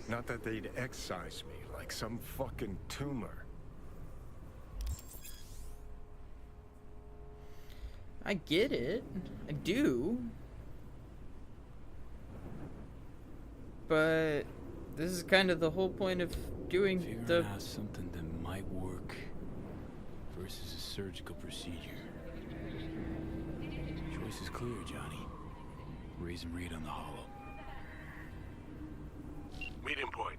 Not that they'd excise me like some fucking tumor. I get it. I do. But this is kind of the whole point of doing Figuring out something that might work versus a surgical procedure. Choice is clear, Johnny. Raise and read on the hollow. Meeting point.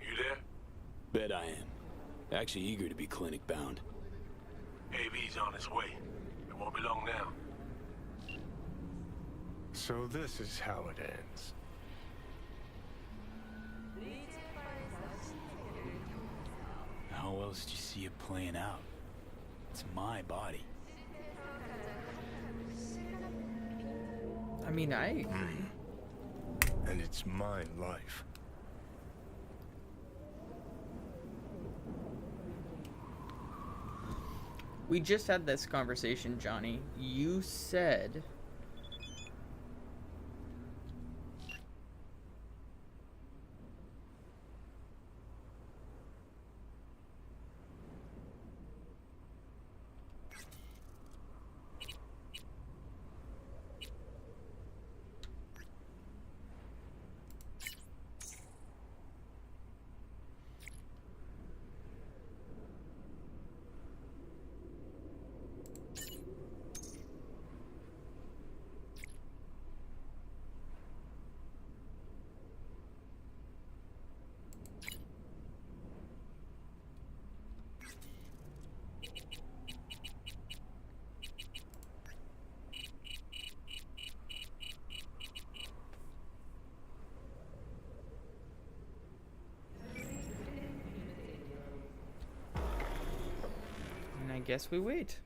You there? Bet I am. Actually eager to be clinic bound. AV's on its way. It won't be long now. So this is how it ends. How else do you see it playing out? It's my body. I mean, I agree. And it's my life. We just had this conversation, Johnny. You said guess we wait.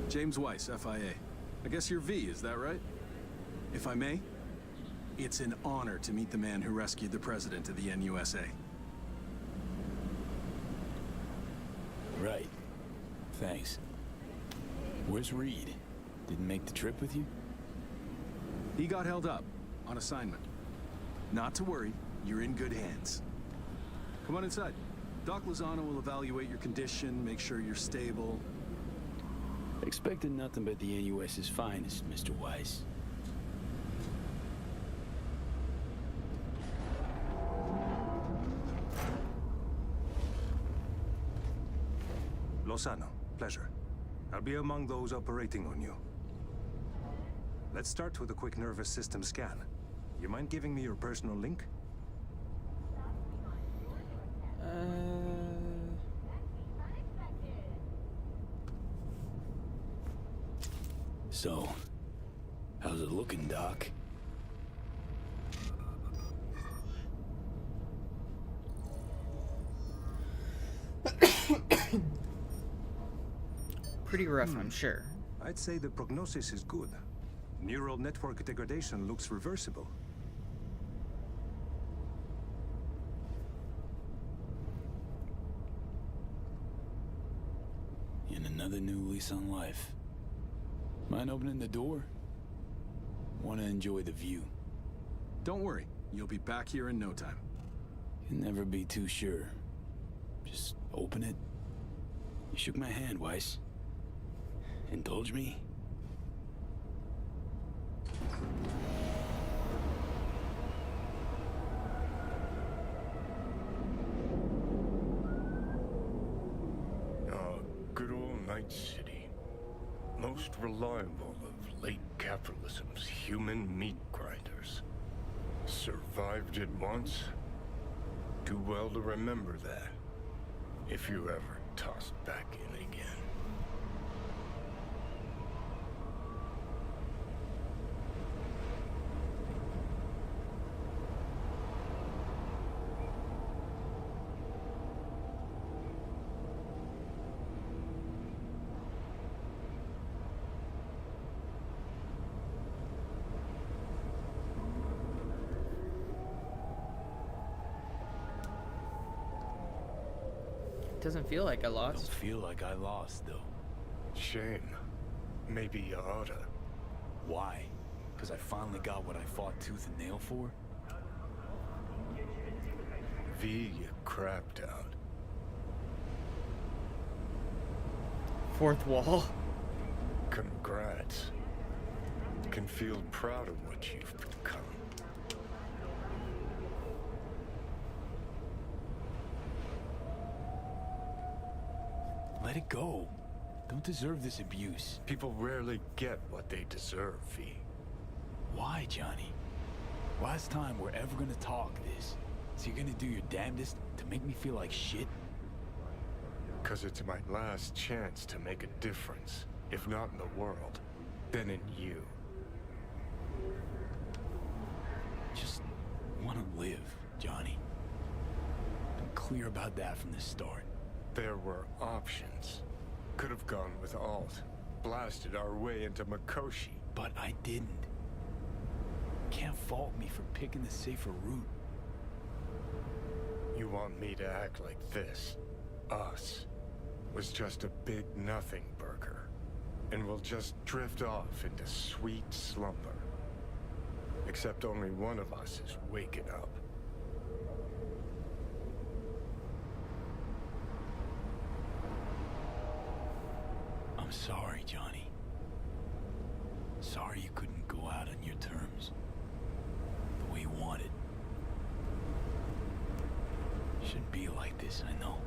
James Weiss, FIA. I guess you're V, is that right? If I may, it's an honor to meet the man who rescued the president of the NUSA. Right. Thanks. Where's Reed? Didn't make the trip with you? He got held up on assignment. Not to worry, you're in good hands. Come on inside. Doc Lozano will evaluate your condition, make sure you're stable. Expected nothing but the NUS's finest, Mr. Weiss. Lozano, pleasure. I'll be among those operating on you. Let's start with a quick nervous system scan. You mind giving me your personal link? So, how's it looking, Doc? Pretty rough, I'm sure. I'd say the prognosis is good. Neural network degradation looks reversible. And another new lease on life. Mind opening the door? Want to enjoy the view. Don't worry, you'll be back here in no time. Can never be too sure. Just open it. You shook my hand, Weiss. Indulge me? Good old Night City. Most reliable of late capitalism's human meat grinders. Survived it once. Too well to remember that. If you ever tossed back in again. Doesn't feel like I lost. Don't feel like I lost, though. Shame. Maybe you oughta. Why? Because I finally got what I fought tooth and nail for? V, you crapped out. Fourth wall. Congrats. Can feel proud of what you've become. Let it go. Don't deserve this abuse. People rarely get what they deserve, V. Why, Johnny? Last time we're ever gonna talk this. So you're gonna do your damnedest to make me feel like shit? 'Cause it's my last chance to make a difference. If not in the world, then in you. Just wanna live, Johnny. I'm clear about that from the start. There were options. Could have gone with Alt. Blasted our way into Mikoshi. But I didn't. Can't fault me for picking the safer route. You want me to act like this? Us was just a big nothing burger. And we'll just drift off into sweet slumber. Except only one of us is waking up. I'm sorry, Johnny. Sorry you couldn't go out on your terms. The way you wanted. Shouldn't be like this, I know.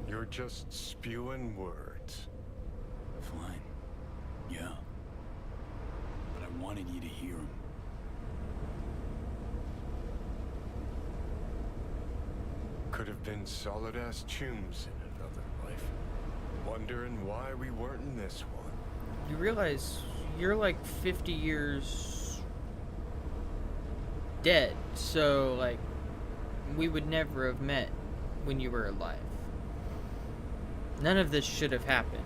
You're just spewing words. Fine. Yeah. But I wanted you to hear them. Could have been solid-ass chooms in another life. Wondering why we weren't in this one. You realize you're like 50 years dead, so like we would never have met when you were alive. None of this should have happened.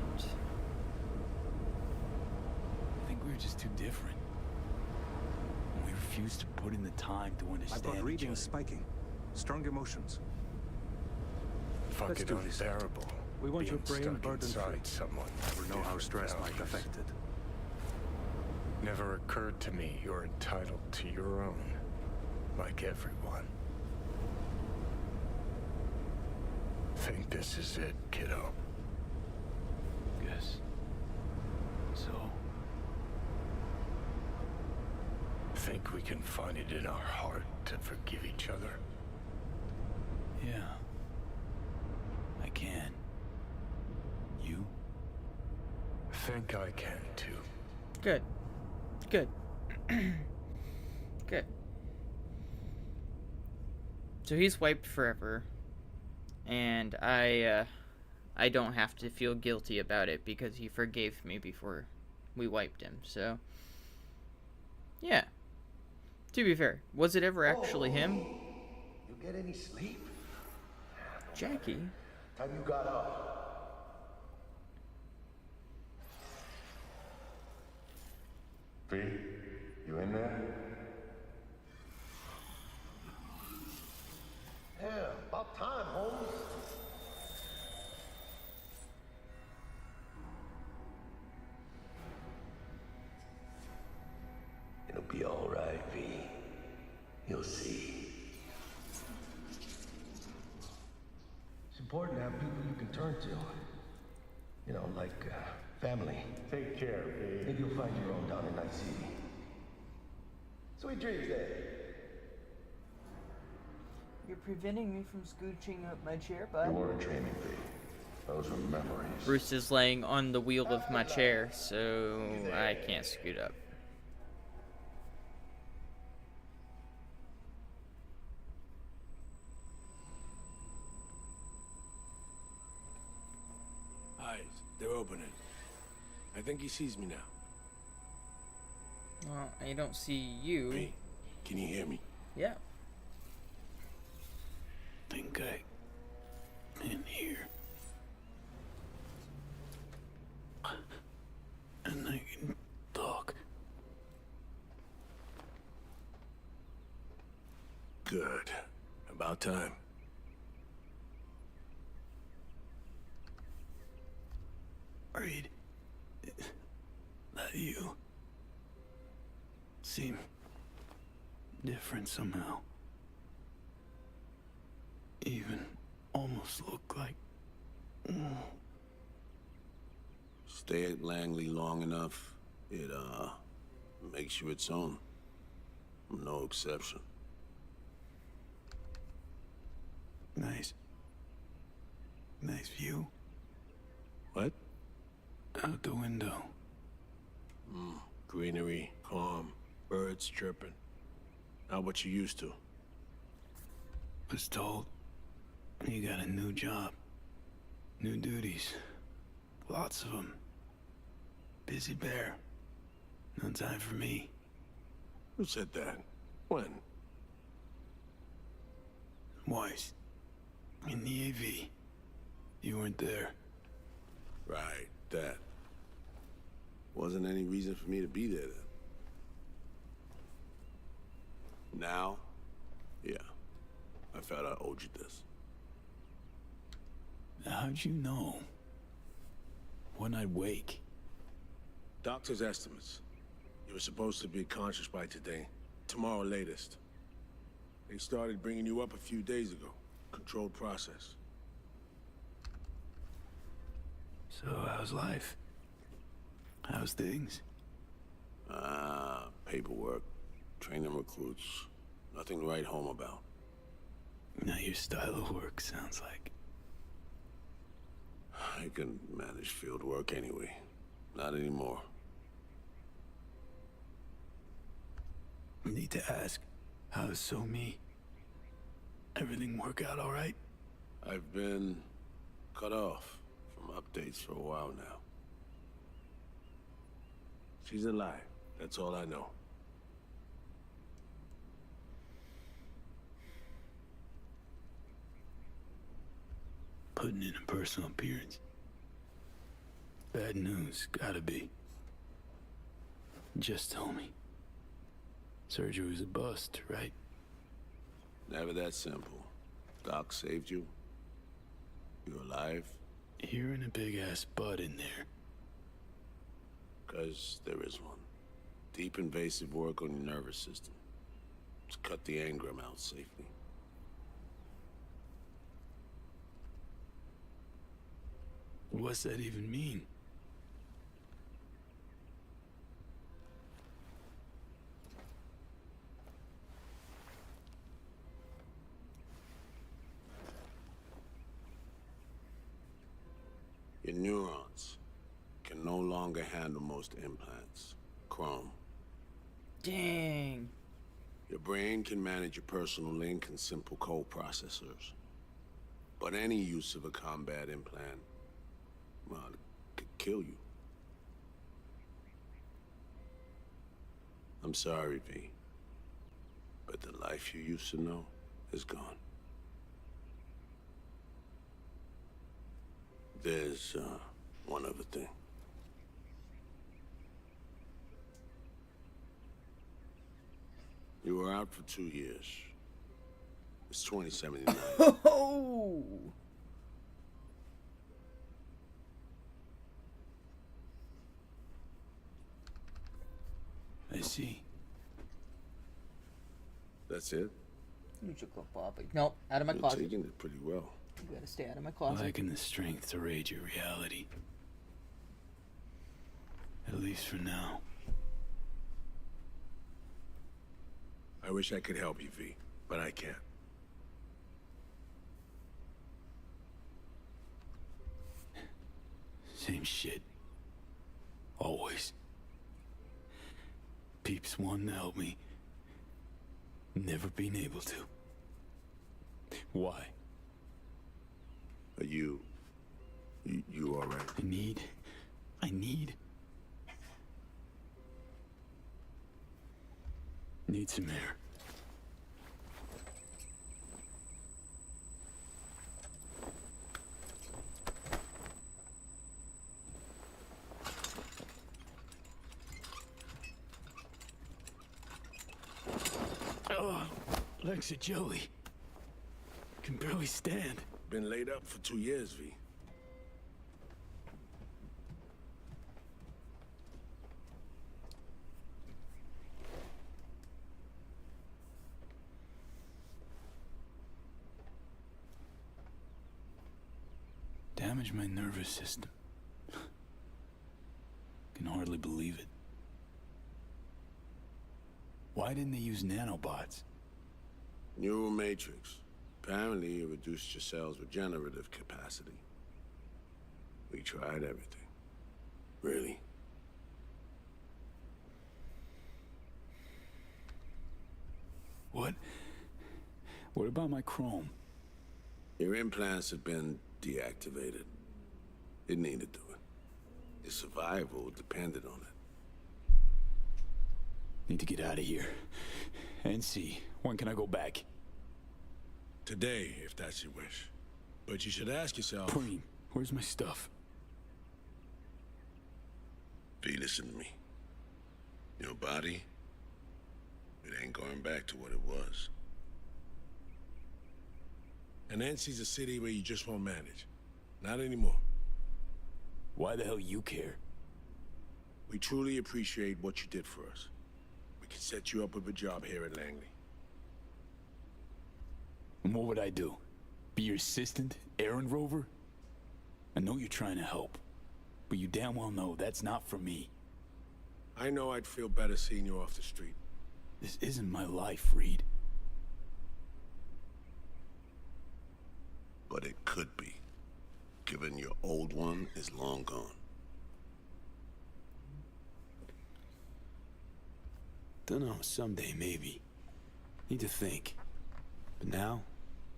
I think we were just too different. We refused to put in the time to I understand brought each readings other. spiking. Strong emotions. Fucking do this. unbearable. We want your being brain stuck burden-free. inside someone. Never with know how different stress might values. affect it. Never occurred to me you're entitled to your own, like everyone. Think this is it, kiddo? Guess. So, Think we can find it in our heart to forgive each other? yeah. I can. You? Think I can too. Good. Good. Good. So he's wiped forever. And I don't have to feel guilty about it because he forgave me before we wiped him. So, yeah. To be fair, was it ever actually him? You get any sleep? Jackie? Time you got up. V, you in there? Yeah, about time, Holmes. It'll be all right, V. You'll see. It's important to have people you can turn to. You know, like family. Take care, V. Maybe you'll find your own down in Night City. Sweet dreams, then. You're preventing me from scooching up my chair, You weren't dreaming, V. Those were memories. Bruce is laying on the wheel of my chair, so I can't scoot up. Eyes, they're opening. I think he sees me now. Well, I don't see you. P, can you hear me? Yeah. Think I in here. And I can talk. Good. About time. Reed, that you seem different somehow. Even almost look like. Stay at Langley long enough, it, makes you its own. I'm no exception. Nice. Nice view. What? Out the window. Greenery, calm, birds chirping. Not what you used to. Was told you got a new job. New duties. Lots of them. Busy bear. No time for me. Who said that? When? Weiss. In the AV. You weren't there. Right, that. Wasn't any reason for me to be there then. Now? Yeah. I felt I owed you this. How'd you know? When I'd wake? Doctor's estimates. You were supposed to be conscious by today. Tomorrow latest. They started bringing you up a few days ago. Controlled process. So how's life? How's things? Paperwork. Training recruits. Nothing to write home about. Not your style of work, sounds like. I can manage field work anyway. Not anymore. Need to ask, how's So Me? Everything work out all right? I've been cut off from updates for a while now. She's alive. That's all I know. Putting in a personal appearance. Bad news, gotta be. Just tell me. Surgery was a bust, right? Never that simple. Doc saved you. You're alive. Hearing a big-ass butt in there. 'Cause there is one. Deep invasive work on your nervous system. To cut the engram out safely. What's that even mean? Your neurons can no longer handle most implants. Chrome. Dang. Your brain can manage your personal link and simple code processors. But any use of a combat implant, well, it could kill you. I'm sorry, V. But the life you used to know is gone. There's, one other thing. You were out for 2 years. It's 2079. Oh! I see. That's it? You should go, Bobby. Nope, out of my You're closet. taking it pretty well. You gotta stay out of my closet. Lacking the strength to raid your reality. At least for now. I wish I could help you, V, but I can't. Same shit. Always. Peeps wanting to help me. Never been able to. Why? Are you all right? I need some air. Oh, legs are jelly. Can barely stand. Been laid up for 2 years, V. Damaged my nervous system. Can hardly believe it. Why didn't they use nanobots? Neural matrix. Apparently, it reduced your cells' regenerative capacity. We tried everything. Really. What? What about my chrome? Your implants have been deactivated. It needed doing. Your survival depended on it. Need to get out of here. And see, when can I go back? Today, if that's your wish. But you should ask yourself... Preem, where's my stuff? V, listen to me. Your body, it ain't going back to what it was. And Nancy's a city where you just won't manage. Not anymore. Why the hell you care? We truly appreciate what you did for us. We can set you up with a job here at Langley. And what would I do? Be your assistant, errand rover? I know you're trying to help, but you damn well know that's not for me. I know I'd feel better seeing you off the street. This isn't my life, Reed. But it could be, given your old one is long gone. Dunno, someday maybe. Need to think. But now,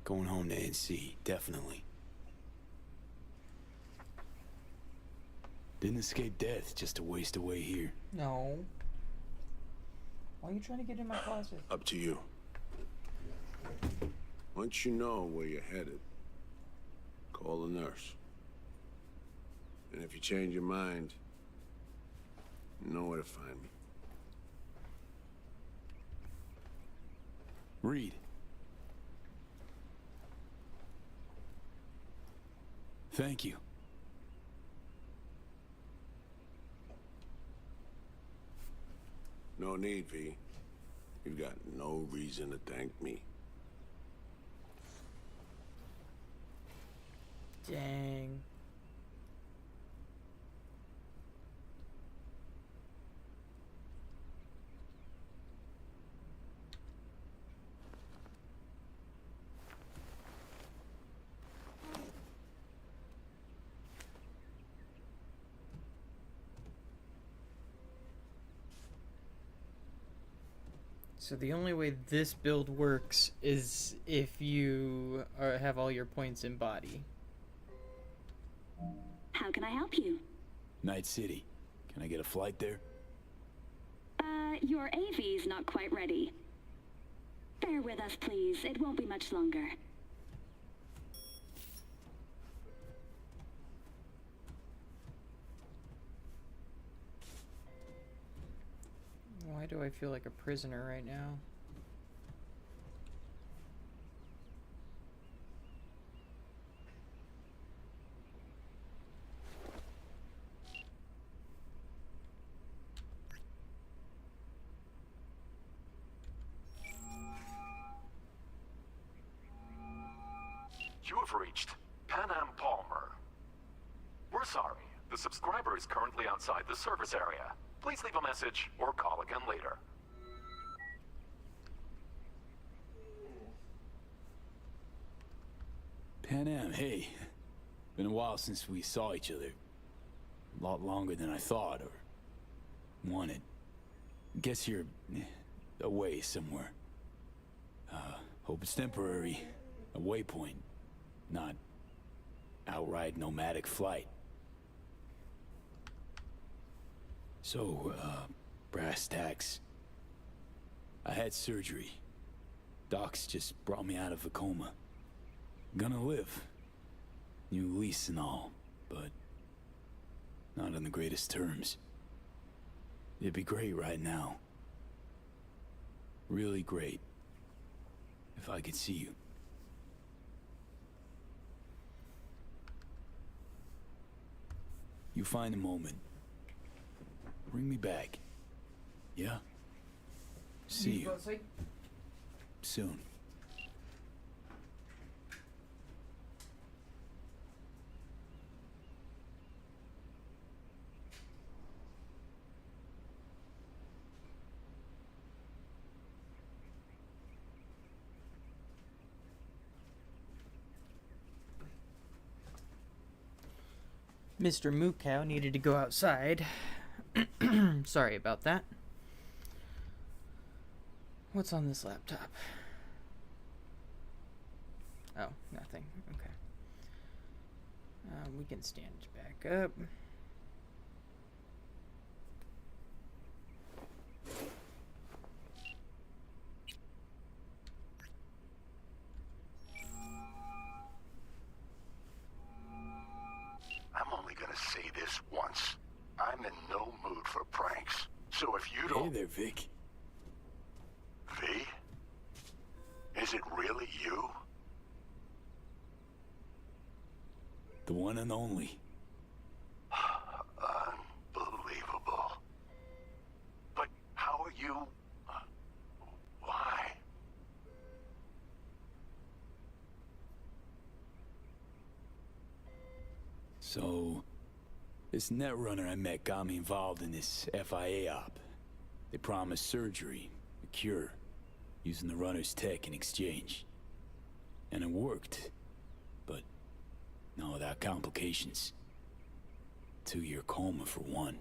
Going home to NC, definitely. Didn't escape death just to waste away here. No. Why are you trying to get in my closet? Up to you. Once you know where you're headed, call the nurse. And if you change your mind, you know where to find me. Reed. Thank you. No need, V. You've got no reason to thank me. Dang. So the only way this build works is if you have all your points in body. How can I help you? Night City. Can I get a flight there? Your AV is not quite ready. Bear with us, please. It won't be much longer. Why do I feel like a prisoner right now? You have reached Pan Am Palmer. We're sorry. The subscriber is currently outside the service area. Please leave a message or call again later. Pan Am, hey. Been a while since we saw each other. A lot longer than I thought or wanted. Guess you're away somewhere. Hope it's temporary. A waypoint. Not outright nomadic flight. So, brass tacks. I had surgery. Docs just brought me out of a coma. Gonna live. New lease and all, but not on the greatest terms. It'd be great right now. Really great. If I could see you. You find a moment. Bring me back. Yeah? See you. Soon. Mr. Moo Cow needed to go outside. Sorry about that. What's on this laptop? Oh, nothing. Okay. We can stand back up. I'm only gonna say this once. I'm in no mood for pranks. So if you don't... Hey there, Vic. V? Is it really you? The one and only. Unbelievable. But how are you... Why? So, this netrunner I met got me involved in this FIA op. They promised surgery, a cure, using the runner's tech in exchange. And it worked. But, no, without complications. 2-year coma for one.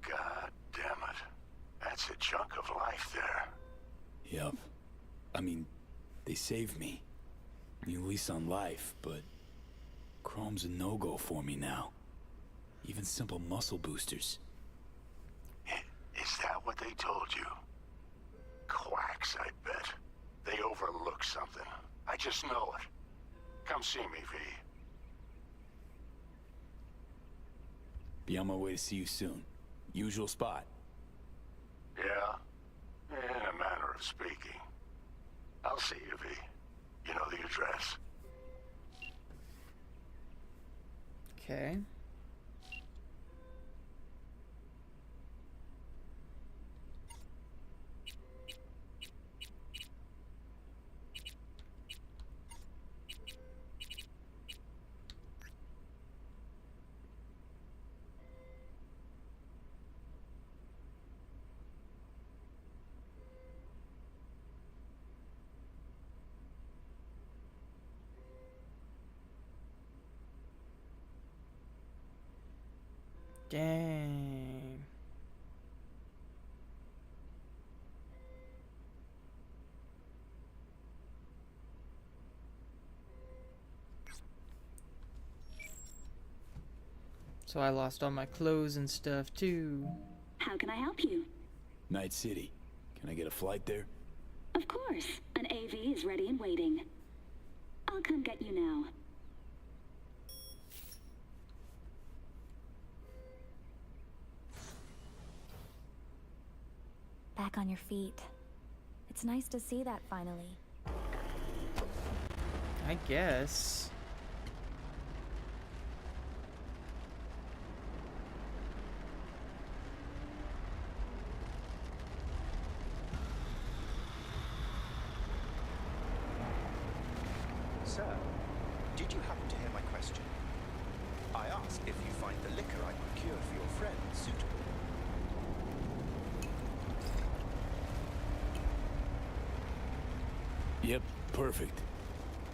God damn it. That's a chunk of life there. Yup. I I mean, they saved me. At least on life, but Chrome's a no-go for me now. Even simple muscle boosters. Is that what they told you? Quacks, I bet. They overlooked something. I just know it. Come see me, V. Be on my way to see you soon. Usual spot. Yeah? In a manner of speaking. I'll see you, V. You know the address. Okay. Dang. So I lost all my clothes and stuff too. How can I help you? Night City. Can I get a flight there? Of course. An AV is ready and waiting. I'll come get you now. Back on your feet. It's nice to see that finally. I guess. Sir, did you happen to hear my question? I asked if you find the liquor I procure for your friend suitable. Yep, perfect.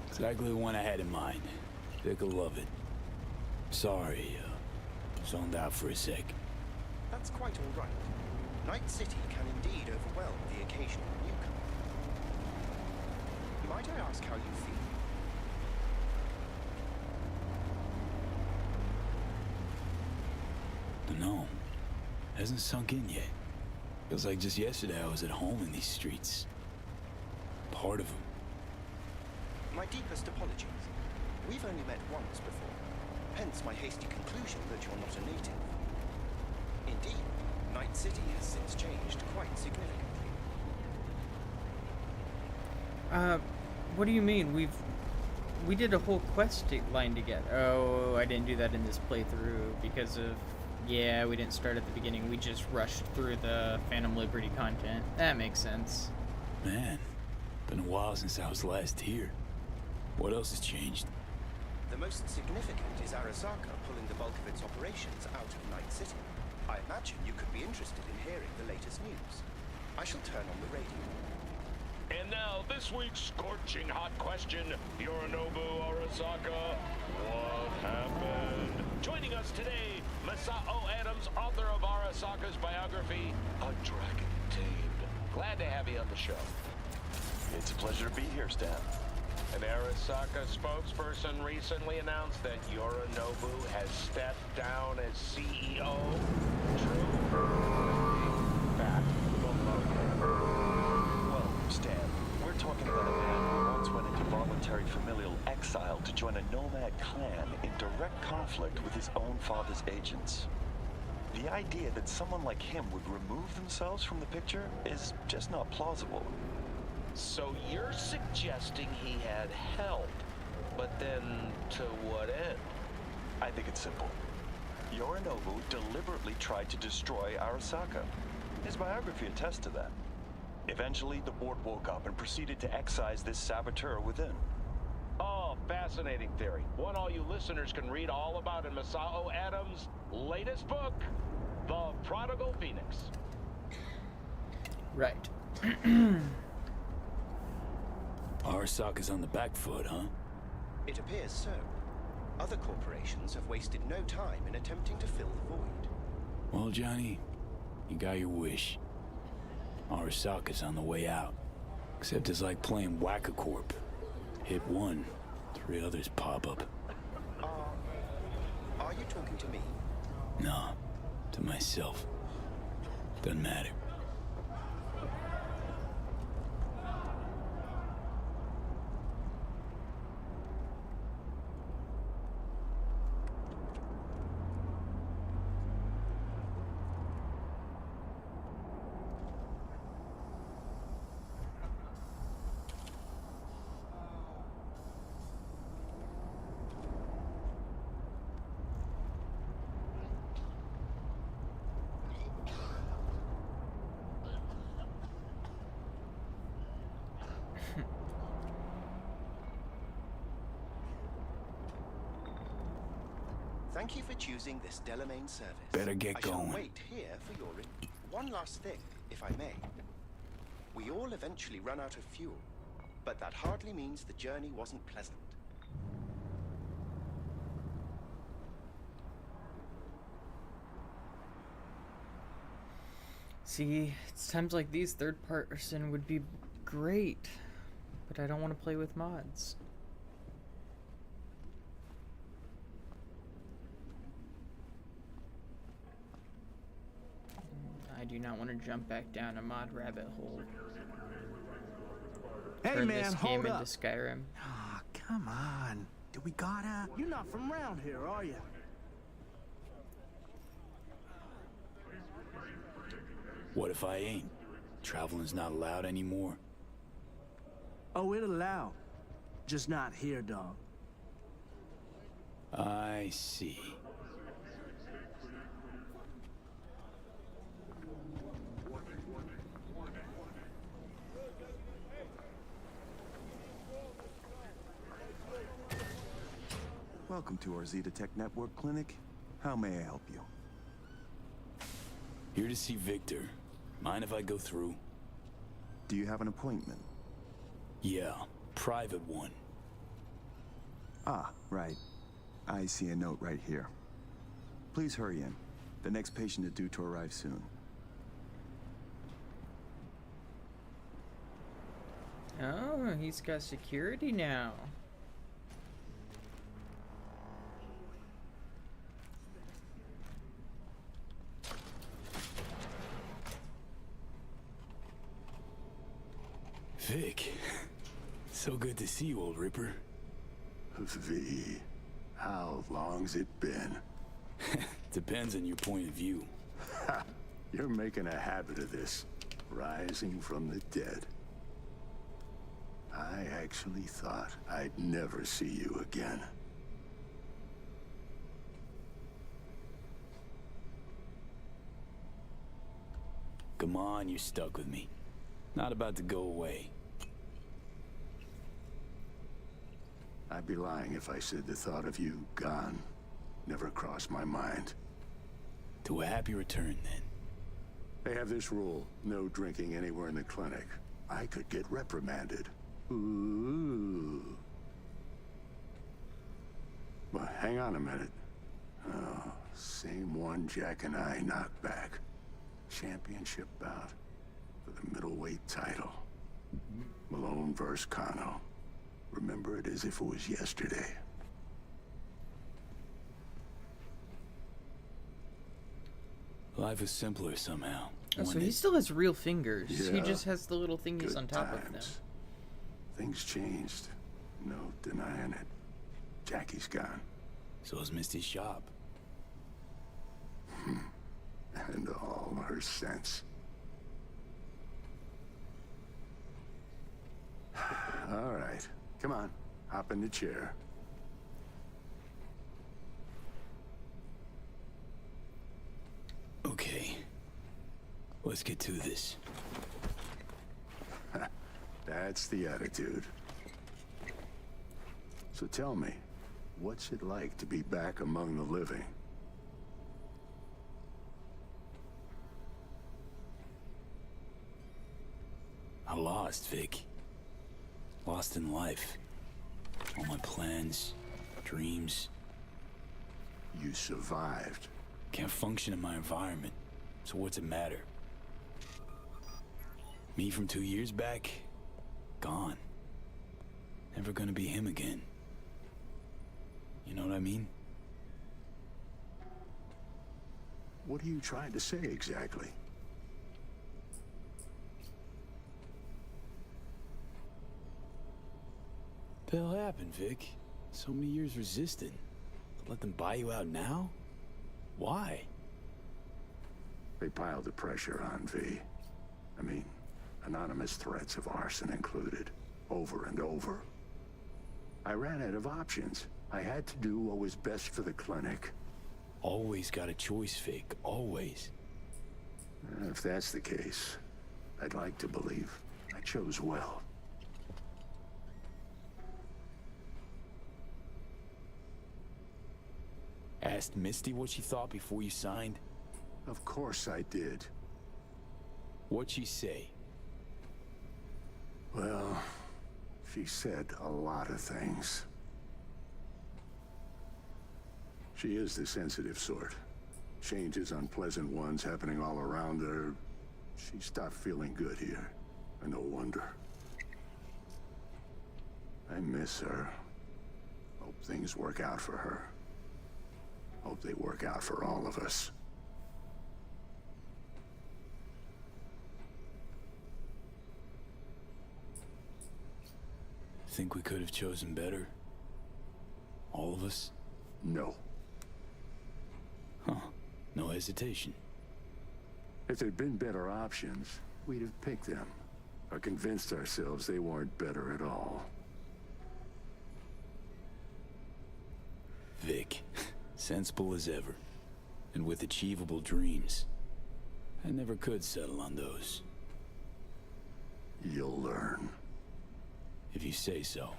Exactly the one I had in mind. They'll love it. Sorry, zoned out for a sec. That's quite all right. Night City can indeed overwhelm the occasional newcomer. Might I ask how you feel? Dunno. Hasn't sunk in yet. Feels like just yesterday I was at home in these streets. Part of them. My deepest apologies. We've only met once before. Hence my hasty conclusion that you're not a native. Indeed, Night City has since changed quite significantly. What do you mean? We did a whole quest line together. Oh, I didn't do that in this playthrough because of... Yeah, we didn't start at the beginning. We just rushed through the Phantom Liberty content. That makes sense. Man, been a while since I was last here. What else has changed? The most significant is Arasaka pulling the bulk of its operations out of Night City. I imagine you could be interested in hearing the latest news. I shall turn on the radio. And now, this week's scorching hot question, Yorinobu Arasaka, what happened? Joining us today, Masao Adams, author of Arasaka's biography, A Dragon Tamed. Glad to have you on the show. It's a pleasure to be here, Stan. An Arasaka spokesperson recently announced that Yorinobu has stepped down as CEO. True? Fact? Well, Stan, we're talking about a man who once went into voluntary familial exile to join a nomad clan in direct conflict with his own father's agents. The idea that someone like him would remove themselves from the picture is just not plausible. So you're suggesting he had help, but then to what end? I think it's simple. Yorinobu deliberately tried to destroy Arasaka. His biography attests to that. Eventually, the board woke up and proceeded to excise this saboteur within. Oh, fascinating theory. One all you listeners can read all about in Masao Adams' latest book, The Prodigal Phoenix. Right. Arasaka's on the back foot, huh? It appears so. Other corporations have wasted no time in attempting to fill the void. Well, Johnny, you got your wish. Arasaka's on the way out. Except it's like playing Whack-A-Corp. Hit one, 3 others pop up. Are you talking to me? No, to myself. Doesn't matter. Thank you for choosing this Delamain service. Better get I going. shall wait here for your... One last thing, if I may. We all eventually run out of fuel, but that hardly means the journey wasn't pleasant. See, it's times like these third person would be great, but I don't want to play with mods. I do not want to jump back down a mod rabbit hole. Hey Turn man, this hold game up. into Skyrim. Ah, come on. Do we gotta? You're not from around here, are you? What if I ain't? Traveling's not allowed anymore. Oh, it allowed. Just not here, dog. I see. Welcome to our Zetatech Network Clinic. How may I help you? Here to see Victor. Mind if I go through? Do you have an appointment? Yeah, private one. Ah, right. I see a note right here. Please hurry in. The next patient is due to arrive soon. Oh, he's got security now. Vic, so good to see you, old Ripper. V, how long's it been? Depends on your point of view. Ha! You're making a habit of this, rising from the dead. I actually thought I'd never see you again. Come on, you're stuck with me. Not about to go away. I'd be lying if I said the thought of you gone never crossed my mind. To a happy return, then. They have this rule, no drinking anywhere in the clinic. I could get reprimanded. Ooh. But hang on a minute. Oh, same one Jack and I knocked back. Championship bout for the middleweight title. Malone versus Kano. Remember it as if it was yesterday. Life is simpler somehow. Oh, so he still has real fingers. He Yeah. just has the little thingies Good on top of them. times. Things changed. No denying it. Jackie's gone. So has Misty's shop. And all her sense. All right. Come on. Hop in the chair. Okay. Let's get to this. That's the attitude. So tell me, what's it like to be back among the living? I lost, Vic. Lost in life. All my plans, dreams. You survived. Can't function in my environment. So what's it matter? Me from 2 years back? gone. Never gonna be him again. You know what I mean? What are you trying to say exactly? The hell happened, Vic? So many years resisting. Let them buy you out now? Why? They piled the pressure on V. I mean, anonymous threats of arson included, over and over. I ran out of options. I had to do what was best for the clinic. Always got a choice, Vic. Always. If that's the case, I'd like to believe I chose well. Asked Misty what she thought before you signed? Of course I did. What'd she say? Well, she said a lot of things. She is the sensitive sort. Changes, unpleasant ones happening all around her. She stopped feeling good here. And no wonder. I miss her. Hope things work out for her. Hope they work out for all of us. Think we could have chosen better? All of us? No. Huh. No hesitation. If there'd been better options, we'd have picked them. Or convinced ourselves they weren't better at all. Vic. Sensible as ever. And with achievable dreams. I never could settle on those. You'll learn. If you say so.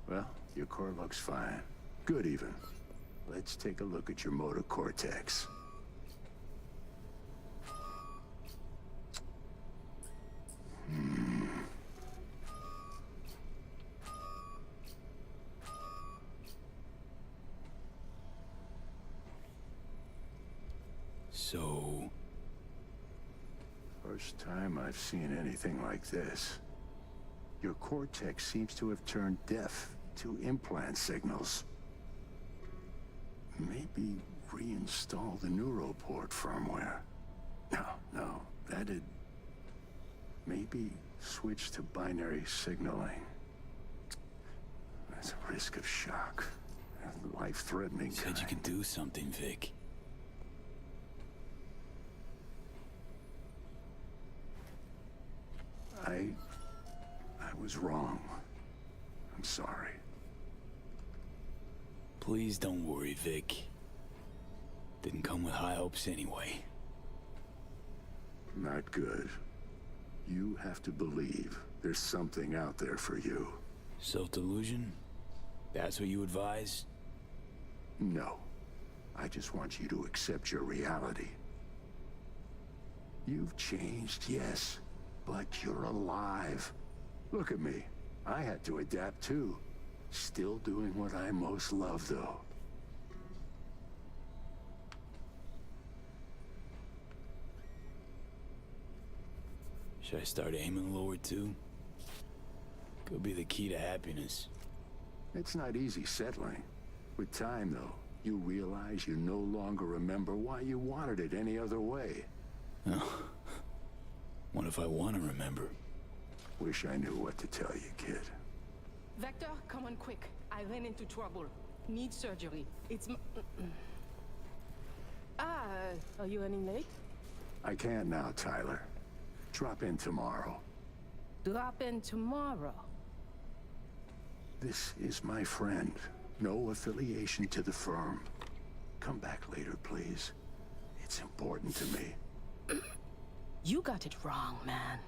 Well, your core looks fine. Good even. Let's take a look at your motor cortex. So... First time I've seen anything like this. Your cortex seems to have turned deaf to implant signals. Maybe reinstall the neuroport firmware. No, that'd... Maybe switch to binary signaling. That's a risk of shock. Life-threatening kind. Said you could do something, Vic. I was wrong. I'm sorry. Please don't worry, Vic. Didn't come with high hopes anyway. Not good. You have to believe there's something out there for you. Self-delusion? That's what you advise? No. I just want you to accept your reality. You've changed, yes, but you're alive. Look at me. I had to adapt too. Still doing what I most love, though. Should I start aiming lower too? Could be the key to happiness. It's not easy settling. With time, though, you realize you no longer remember why you wanted it any other way. Oh. What if I want to remember? Wish I knew what to tell you, kid. Vector, come on quick. I ran into trouble. Need surgery. It's are you running late? I can't now, Tyler. Drop in tomorrow. Drop in tomorrow. This is my friend. No affiliation to the firm. Come back later, please. It's important to me. You got it wrong, man.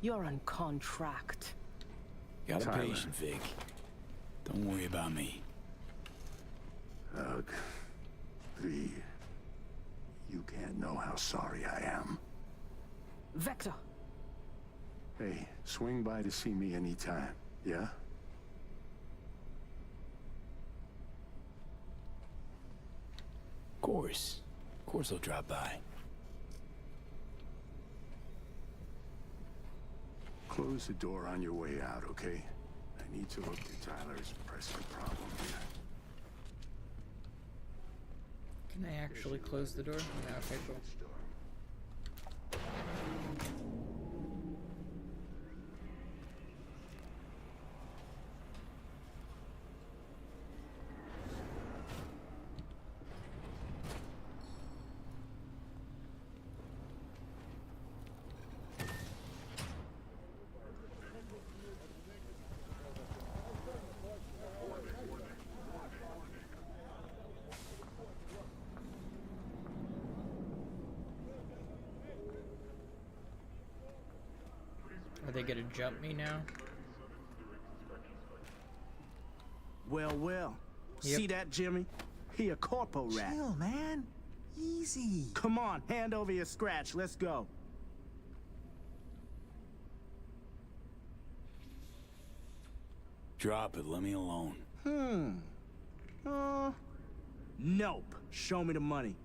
You're on contract. Got a Tyler. patient, Vic. Don't worry about me. Ugh. V. You can't know how sorry I am. Vector! Hey, swing by to see me anytime, yeah? Of course. Of course I'll drop by. Close the door on your way out, okay? I need to look at Tyler's pressing problem here. Can I actually close the door? No, okay, cool. Are they gonna jump me now? Well, well. Yep. See that, Jimmy? He a corpo rat. Chill, man. Easy. Come on, hand over your scratch. Let's go. Drop it, let me alone. Nope. Show me the money.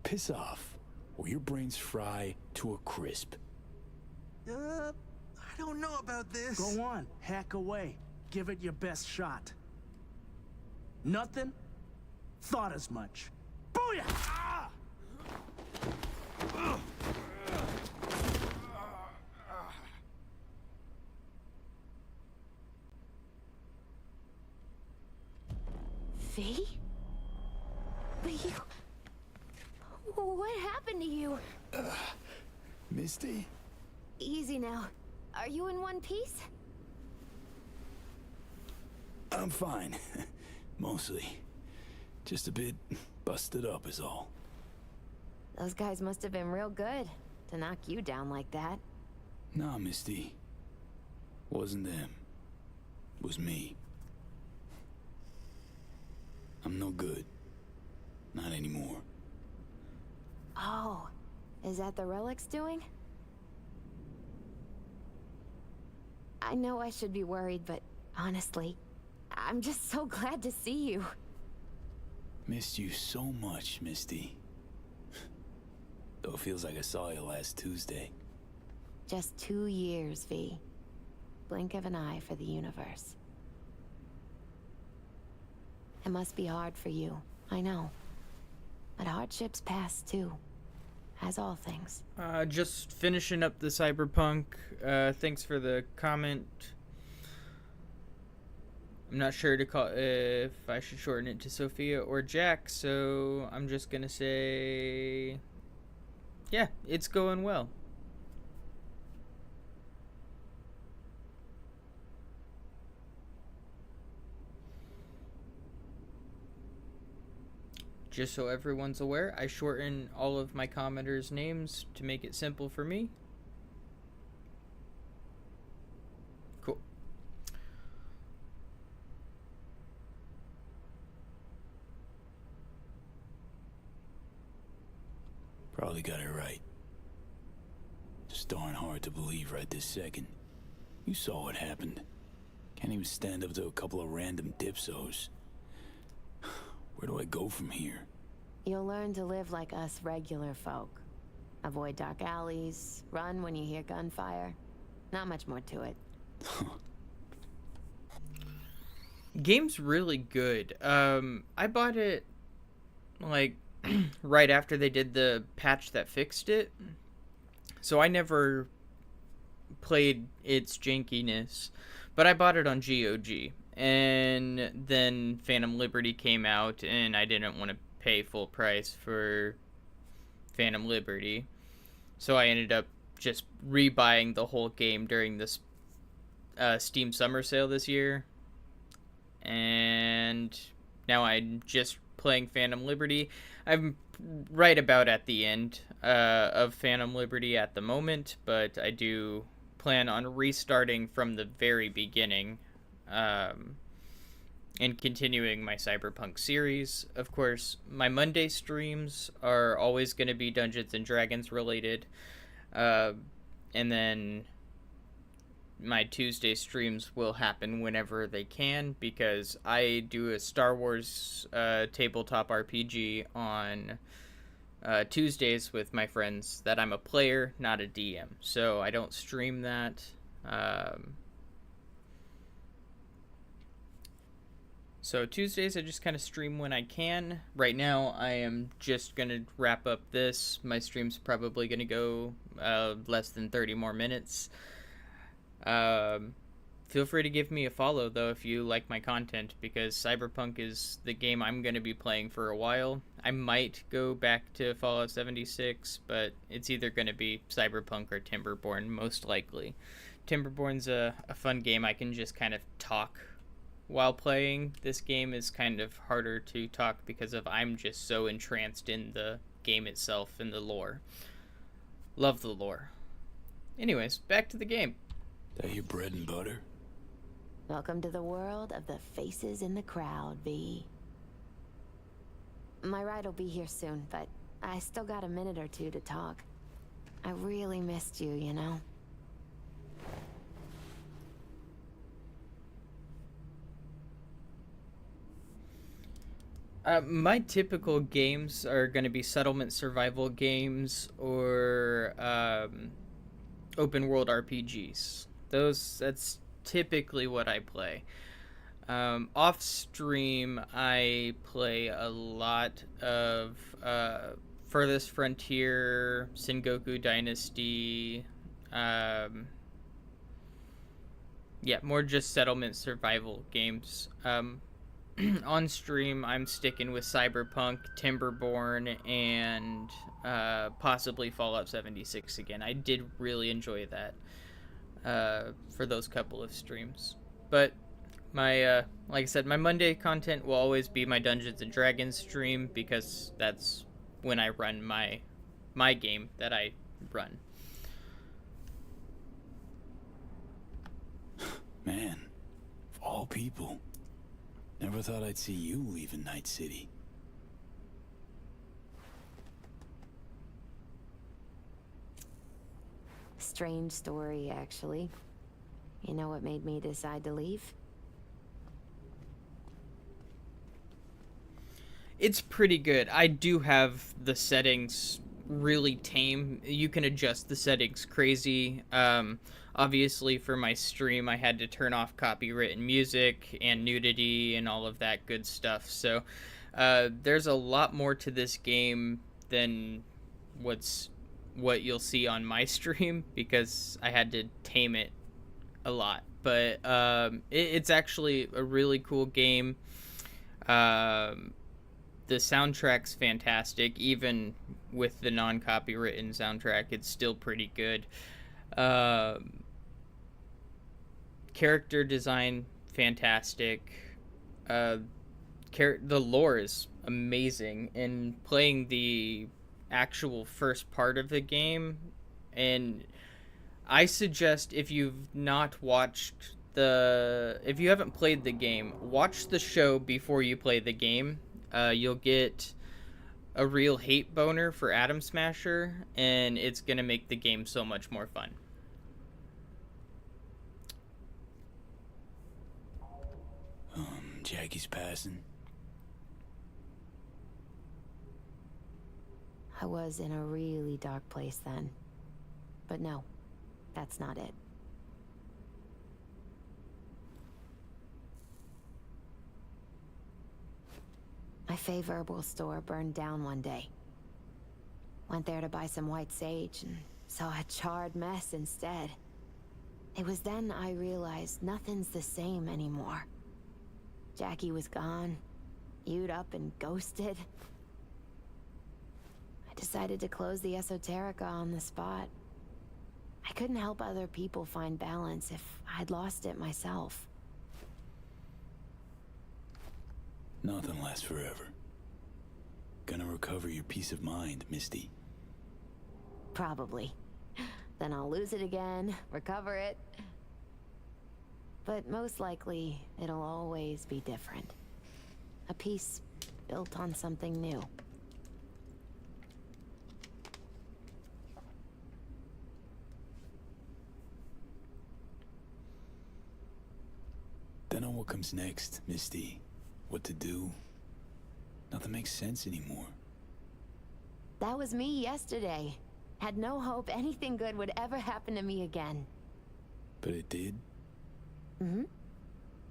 Piss off, or your brains fry to a crisp. I don't know about this. Go on, hack away. Give it your best shot. Nothing? Thought as much. Booyah! Ah! V? But you... What happened to you? Misty? Easy now. Are you in one piece? I'm fine. Mostly. Just a bit busted up is all. Those guys must have been real good to knock you down like that. Nah, Misty. Wasn't them. Was me. I'm no good. Not anymore. Oh, is that the relic's doing? I know I should be worried, but honestly, I'm just so glad to see you. Missed you so much, Misty. Though it feels like I saw you last Tuesday. Just 2 years, V. Blink of an eye for the universe. It must be hard for you, I know. But hardships pass too. As all things. Just finishing up the Cyberpunk. Thanks for the comment. I'm not sure to call if I should shorten it to Sophia or Jack, so I'm just gonna say, yeah, it's going well. Just so everyone's aware, I shorten all of my commenters' names to make it simple for me. Cool. Probably got it right. Just darn hard to believe right this second. You saw what happened. Can't even stand up to a couple of random dipsos. Where do I go from here? You'll learn to live like us regular folk. Avoid dark alleys, run when you hear gunfire. Not much more to it. Game's really good. I bought it like right after they did the patch that fixed it. So I never played its jankiness, but I bought it on GOG. And then Phantom Liberty came out, and I didn't want to pay full price for Phantom Liberty. So I ended up just rebuying the whole game during this Steam Summer Sale this year. And now I'm just playing Phantom Liberty. I'm right about at the end of Phantom Liberty at the moment, but I do plan on restarting from the very beginning. And continuing my Cyberpunk series. Of course, my Monday streams are always going to be Dungeons and Dragons related. And then my Tuesday streams will happen whenever they can, because I do a Star Wars tabletop RPG on Tuesdays with my friends that I'm a player, not a DM. So I don't stream that. So Tuesdays I just kind of stream when I can. Right now I am just going to wrap up this. My stream's probably going to go less than 30 more minutes. Feel free to give me a follow, though, if you like my content, because Cyberpunk is the game I'm going to be playing for a while. I might go back to Fallout 76, but it's either going to be Cyberpunk or Timberborn, most likely. Timberborn's a fun game I can just kind of talk while playing. This game is kind of harder to talk because I'm just so entranced in the game itself and the lore. Love the lore. Anyways, back to the game. That your bread and butter? Welcome to the world of the faces in the crowd, V. My ride will be here soon, but I still got a minute or two to talk. I really missed you, you know? My typical games are going to be settlement survival games or open world RPGs. That's typically what I play. Off stream, I play a lot of Furthest Frontier, Sengoku Dynasty. Yeah, more just settlement survival games. On stream, I'm sticking with Cyberpunk, Timberborn, and possibly Fallout 76 again. I did really enjoy that for those couple of streams. But my, like I said, my Monday content will always be my Dungeons and Dragons stream, because that's when I run my game that I run. Man, of all people. Never thought I'd see you leaving Night City. Strange story, actually. You know what made me decide to leave? It's pretty good. I do have the settings really tame. You can adjust the settings crazy. Obviously, for my stream, I had to turn off copywritten music and nudity and all of that good stuff. So there's a lot more to this game than what you'll see on my stream, because I had to tame it a lot. But it's actually a really cool game. The soundtrack's fantastic. Even with the non-copywritten soundtrack, it's still pretty good. Character design, fantastic. The lore is amazing. And playing the actual first part of the game, and I suggest, if you've not watched if you haven't played the game, watch the show before you play the game. You'll get a real hate boner for Atom Smasher, and it's gonna make the game so much more fun. Jackie's passing. I was in a really dark place then. But no, that's not it. My fave herbal store burned down one day. Went there to buy some white sage and saw a charred mess instead. It was then I realized nothing's the same anymore. Jackie was gone, You'd up and ghosted. I decided to close the Esoterica on the spot. I couldn't help other people find balance if I'd lost it myself. Nothing lasts forever. Gonna recover your peace of mind, Misty. Probably. Then I'll lose it again, recover it. But most likely, it'll always be different. A piece built on something new. Don't know what comes next, Misty. What to do. Nothing makes sense anymore. That was me yesterday. Had no hope anything good would ever happen to me again. But it did? Mm-hmm.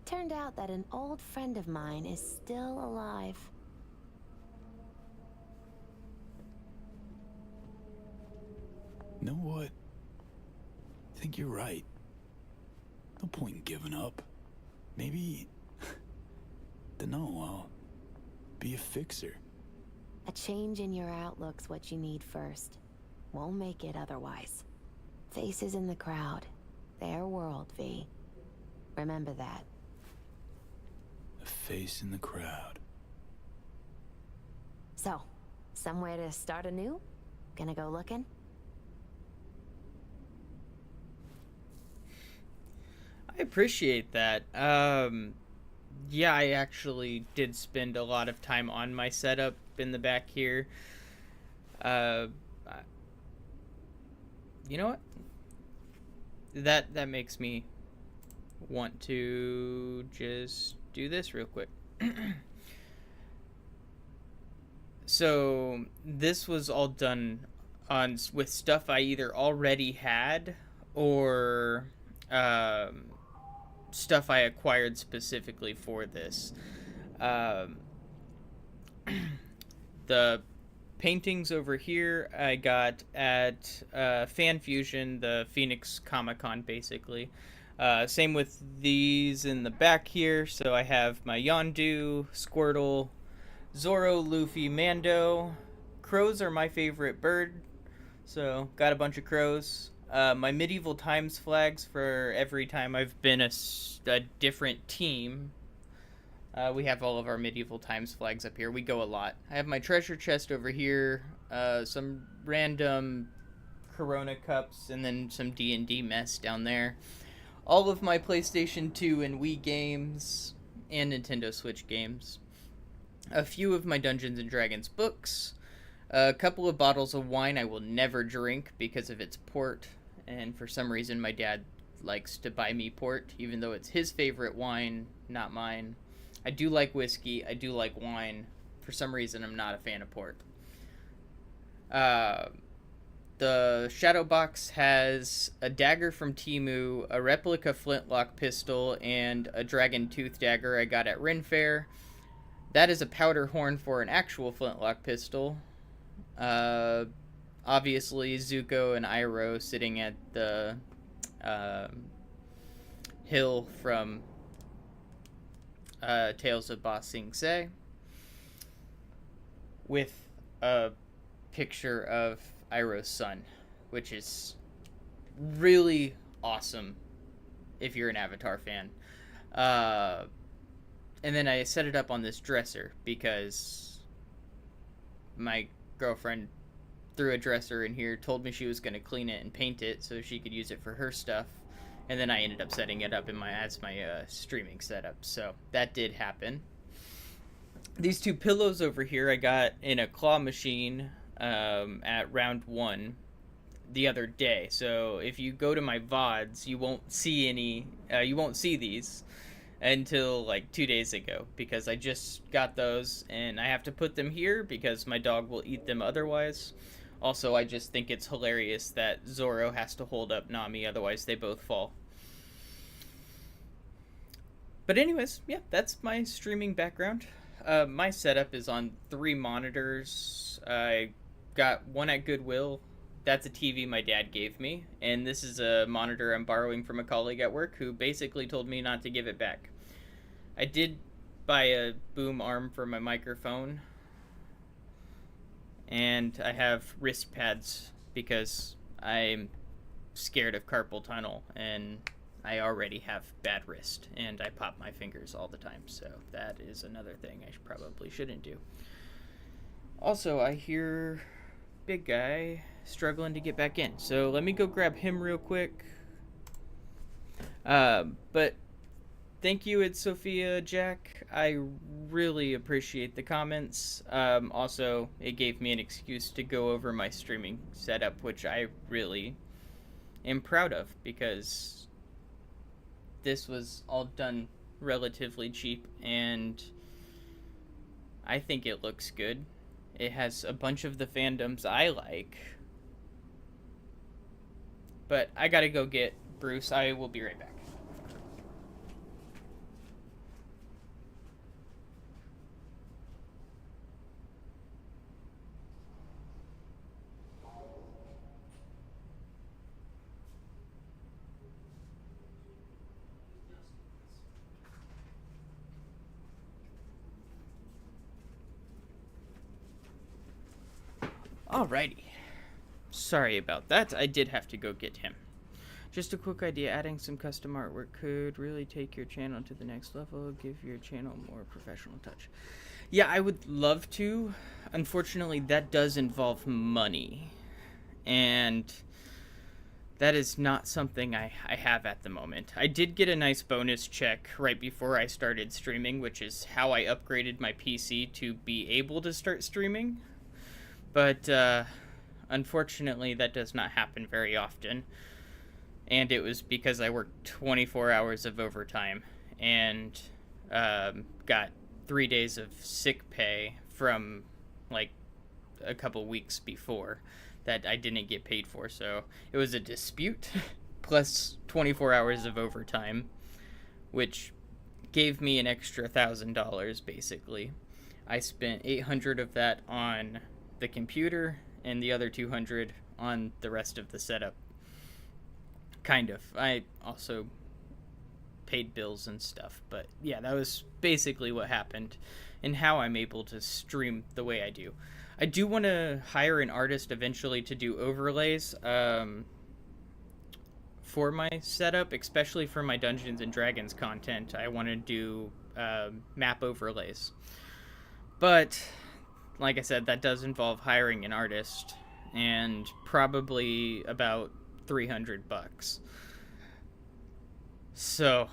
Turned out that an old friend of mine is still alive. You know what? I think you're right. No point in giving up. Maybe... dunno, I'll be a fixer. A change in your outlook's what you need first. Won't make it otherwise. Faces in the crowd. Their world, V. Remember that. A face in the crowd. So, somewhere to start anew? Gonna go looking? I appreciate that. Yeah, I actually did spend a lot of time on my setup in the back here. You know what? That makes me want to just do this real quick. So this was all done with stuff I either already had or stuff I acquired specifically for this. The paintings over here I got at Fan Fusion, the Phoenix Comic-Con, basically. Same with these in the back here. So I have my Yondu, Squirtle, Zoro, Luffy, Mando. Crows are my favorite bird, so got a bunch of crows. My medieval times flags for every time I've been a different team. We have all of our medieval times flags up here. We go a lot. I have my treasure chest over here, some random Corona cups, and then some D&D mess down there. All of my PlayStation 2 and Wii games, and Nintendo Switch games. A few of my Dungeons & Dragons books. A couple of bottles of wine I will never drink because of its port. And for some reason my dad likes to buy me port, even though it's his favorite wine, not mine. I do like whiskey. I do like wine. For some reason, I'm not a fan of port. The shadow box has a dagger from Temu, a replica flintlock pistol, and a dragon tooth dagger I got at Ren Fair. That is a powder horn for an actual flintlock pistol. Obviously, Zuko and Iroh sitting at the hill from Tales of Ba Sing Se, with a picture of Iroh's son, which is really awesome if you're an Avatar fan. And then I set it up on this dresser because my girlfriend threw a dresser in here, told me she was going to clean it and paint it so she could use it for her stuff. And then I ended up setting it up as my streaming setup. So that did happen. These two pillows over here I got in a claw machine at round 1 the other day. So if you go to my VODs, you won't see these until like 2 days ago, because I just got those and I have to put them here because my dog will eat them otherwise. Also, I just think it's hilarious that Zoro has to hold up Nami, otherwise they both fall. But anyways, yeah, that's my streaming background. My setup is on 3 monitors. I got one at Goodwill. That's a TV my dad gave me. And this is a monitor I'm borrowing from a colleague at work who basically told me not to give it back. I did buy a boom arm for my microphone. And I have wrist pads because I'm scared of carpal tunnel and I already have bad wrist and I pop my fingers all the time, so that is another thing I probably shouldn't do. Also, I hear big guy struggling to get back in, so let me go grab him real quick. But thank you, it's Sophia Jack. I really appreciate the comments. Also, it gave me an excuse to go over my streaming setup, which I really am proud of, because this was all done relatively cheap, and I think it looks good. It has a bunch of the fandoms I like. But I gotta go get Bruce. I will be right back. Alrighty. Sorry about that. I did have to go get him. Just a quick idea, adding some custom artwork could really take your channel to the next level, give your channel more professional touch. Yeah, I would love to. Unfortunately, that does involve money. And that is not something I have at the moment. I did get a nice bonus check right before I started streaming, which is how I upgraded my PC to be able to start streaming. But unfortunately, that does not happen very often. And it was because I worked 24 hours of overtime and got 3 days of sick pay from like a couple weeks before that I didn't get paid for. So it was a dispute plus 24 hours of overtime, which gave me an extra $1,000 basically. I spent $800 of that on the computer and the other $200 on the rest of the setup. Kind of. I also paid bills and stuff, but yeah, that was basically what happened and how I'm able to stream the way I do. I do want to hire an artist eventually to do overlays for my setup, especially for my Dungeons and Dragons content. I want to do map overlays. But like I said, that does involve hiring an artist and probably about $300. So,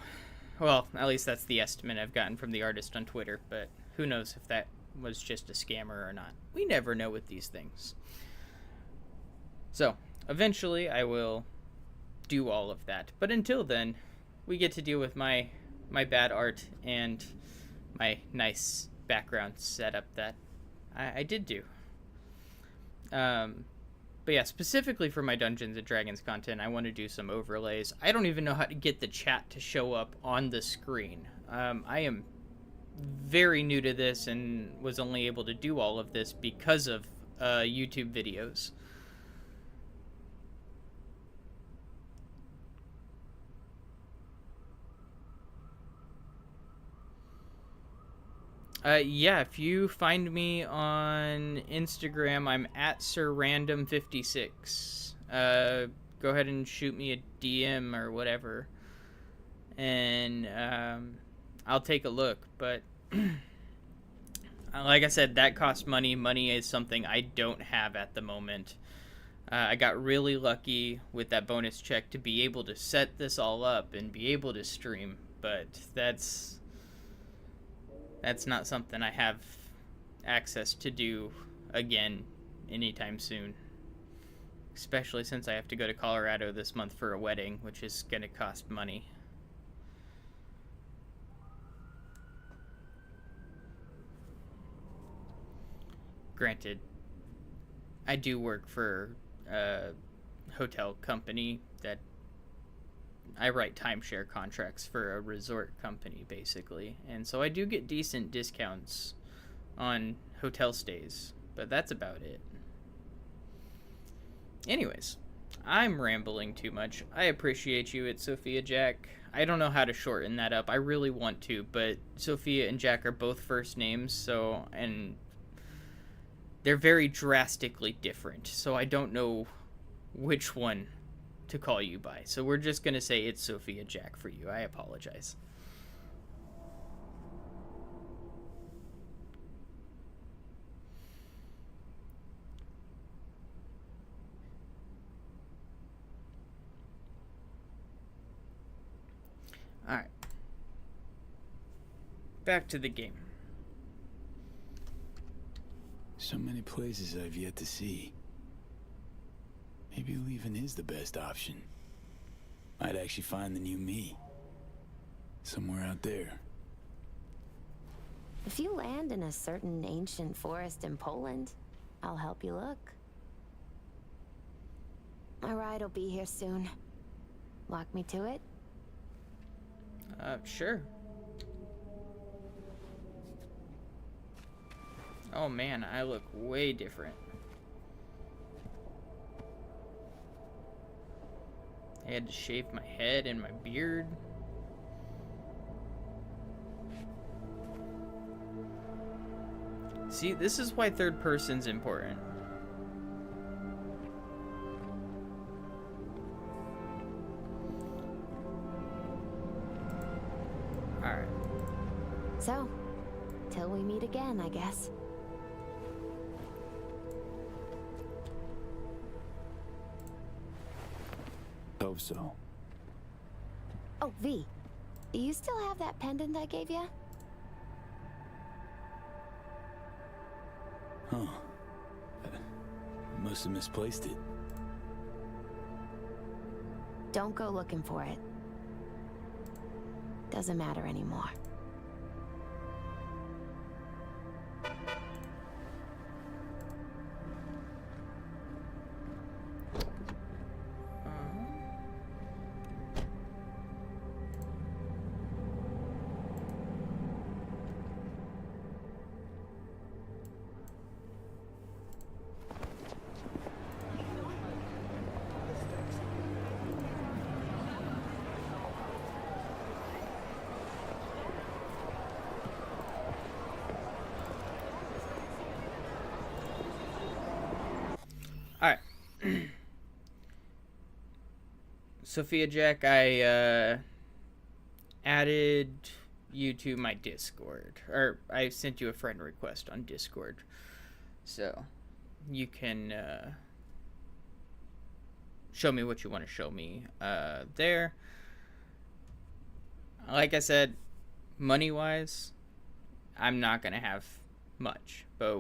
well, at least that's the estimate I've gotten from the artist on Twitter, but who knows if that was just a scammer or not. We never know with these things. So, eventually I will do all of that. But until then, we get to deal with my bad art and my nice background setup that I did do. But yeah, specifically for my Dungeons & Dragons content, I want to do some overlays. I don't even know how to get the chat to show up on the screen. I am very new to this and was only able to do all of this because of YouTube videos. Yeah, if you find me on Instagram, I'm at SirRandom56. Go ahead and shoot me a DM or whatever, and I'll take a look. But like I said, that costs money. Money is something I don't have at the moment. I got really lucky with that bonus check to be able to set this all up and be able to stream, but that's not something I have access to do again anytime soon. Especially since I have to go to Colorado this month for a wedding, which is going to cost money. Granted, I do work for a hotel company that I write timeshare contracts for a resort company, basically. And so I do get decent discounts on hotel stays, but that's about it. Anyways, I'm rambling too much. I appreciate you at Sophia Jack. I don't know how to shorten that up. I really want to, but Sophia and Jack are both first names, so, and they're very drastically different, so I don't know which one to call you by. So we're just going to say it's Sophia Jack for you. I apologize. Alright. Back to the game. So many places I've yet to see. Maybe leaving is the best option. Might actually find the new me. Somewhere out there. If you land in a certain ancient forest in Poland, I'll help you look. My ride will be here soon. Walk me to it? Sure. Oh man, I look way different. I had to shave my head and my beard. See, this is why third person's important. Alright. So, till we meet again, I guess. Hope so. Oh, V. Do you still have that pendant I gave you? Huh. Must have misplaced it. Don't go looking for it. Doesn't matter anymore. Alright. Sophia Jack, I added you to my Discord. Or I sent you a friend request on Discord. So you can show me what you want to show me there. Like I said, money-wise, I'm not going to have much. But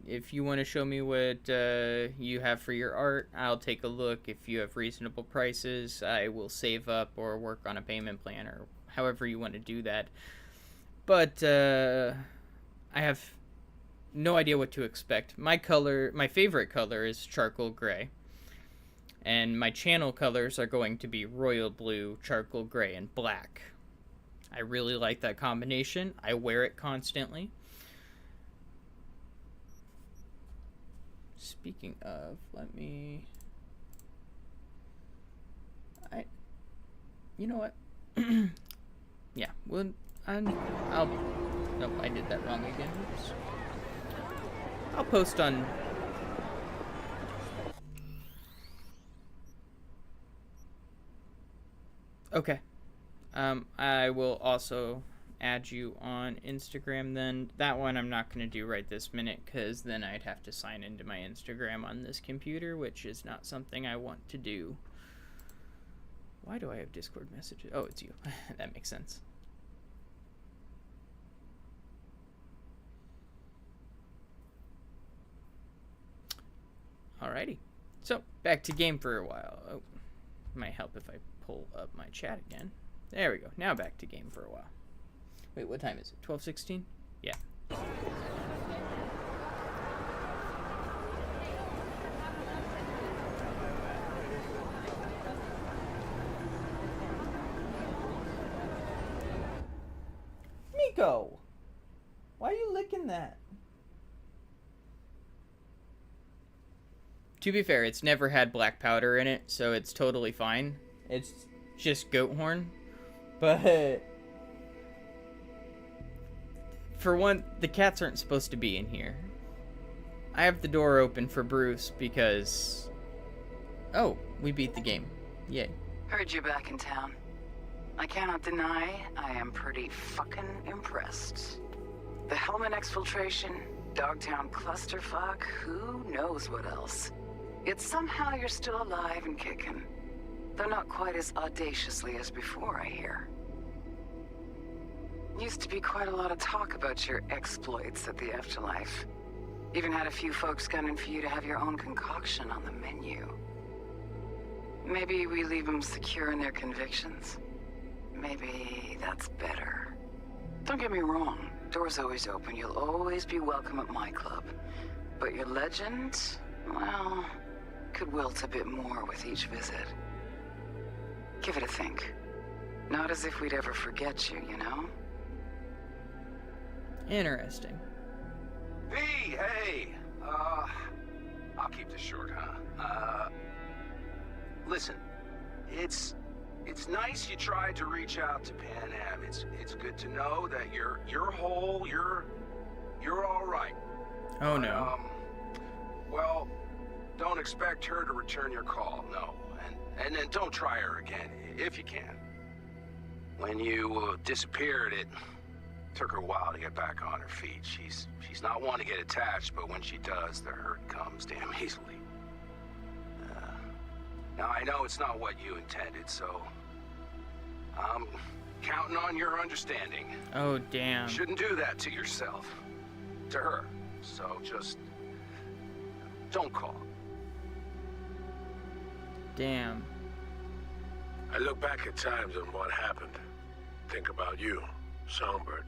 if you want to show me what you have for your art, I'll take a look. If you have reasonable prices, I will save up or work on a payment plan or however you want to do that. But I have no idea what to expect. My favorite color is charcoal gray. And my channel colors are going to be royal blue, charcoal gray, and black. I really like that combination. I wear it constantly. Speaking of, you know what? Yeah, nope, I did that wrong again. Oops. I'll post on... Okay. I will also add you on Instagram then. That one I'm not going to do right this minute because then I'd have to sign into my Instagram on this computer, which is not something I want to do. Why do I have Discord messages? Oh, it's you. That makes sense. Alrighty. So, back to game for a while. Oh, might help if I pull up my chat again. There we go. Now back to game for a while. Wait, what time is it? 12:16? Yeah. Miko! Why are you licking that? To be fair, it's never had black powder in it, so it's totally fine. It's just goat horn. But... for one, the cats aren't supposed to be in here. I have the door open for Bruce because... oh, we beat the game. Yay. Heard you back in town. I cannot deny I am pretty fucking impressed. The Hellman exfiltration, Dogtown clusterfuck, who knows what else. Yet somehow you're still alive and kicking. Though not quite as audaciously as before, I hear. Used to be quite a lot of talk about your exploits at the Afterlife. Even had a few folks gunning for you to have your own concoction on the menu. Maybe we leave them secure in their convictions. Maybe that's better. Don't get me wrong. Door's always open. You'll always be welcome at my club. But your legend, well, could wilt a bit more with each visit. Give it a think. Not as if we'd ever forget you, you know? Interesting. V, hey! I'll keep this short, huh? Listen, it's nice you tried to reach out to Pan Am. It's good to know that you're whole, you're all right. Oh no. Well, don't expect her to return your call, no. And then don't try her again, if you can. When you disappeared, it took her a while to get back on her feet. She's not one to get attached, but when she does, the hurt comes damn easily. Now, I know it's not what you intended, so I'm counting on your understanding. Oh, damn. You shouldn't do that to yourself. To her. So just don't call. Damn. I look back at times on what happened. Think about you, Songbird.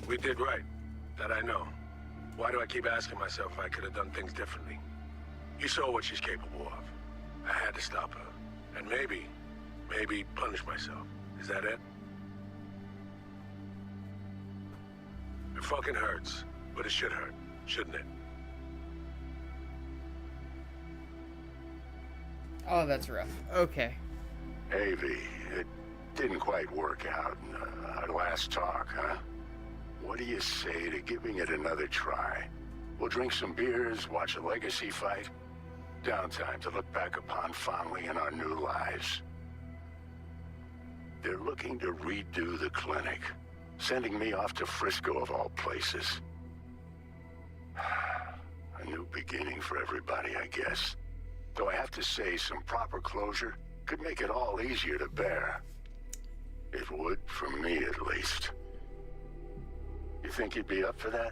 We did right. That I know. Why do I keep asking myself if I could have done things differently? You saw what she's capable of. I had to stop her. And maybe punish myself. Is that it? It fucking hurts. But it should hurt, shouldn't it? Oh, that's rough. Okay. Hey, V, it didn't quite work out in our last talk, huh? What do you say to giving it another try? We'll drink some beers, watch a legacy fight. Downtime to look back upon fondly in our new lives. They're looking to redo the clinic, sending me off to Frisco of all places. A new beginning for everybody, I guess. Though I have to say, some proper closure could make it all easier to bear. It would, for me at least. You think you'd be up for that?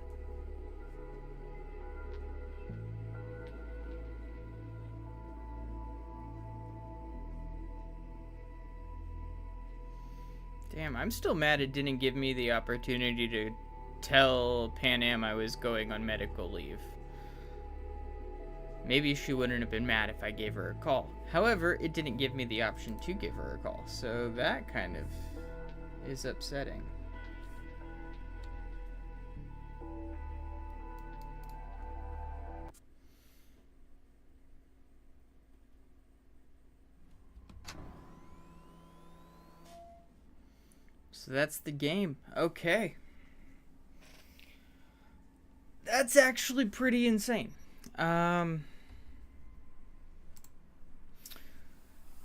Damn, I'm still mad it didn't give me the opportunity to tell Pan Am I was going on medical leave. Maybe she wouldn't have been mad if I gave her a call. However, it didn't give me the option to give her a call, so that kind of is upsetting. So that's the game. Okay. That's actually pretty insane.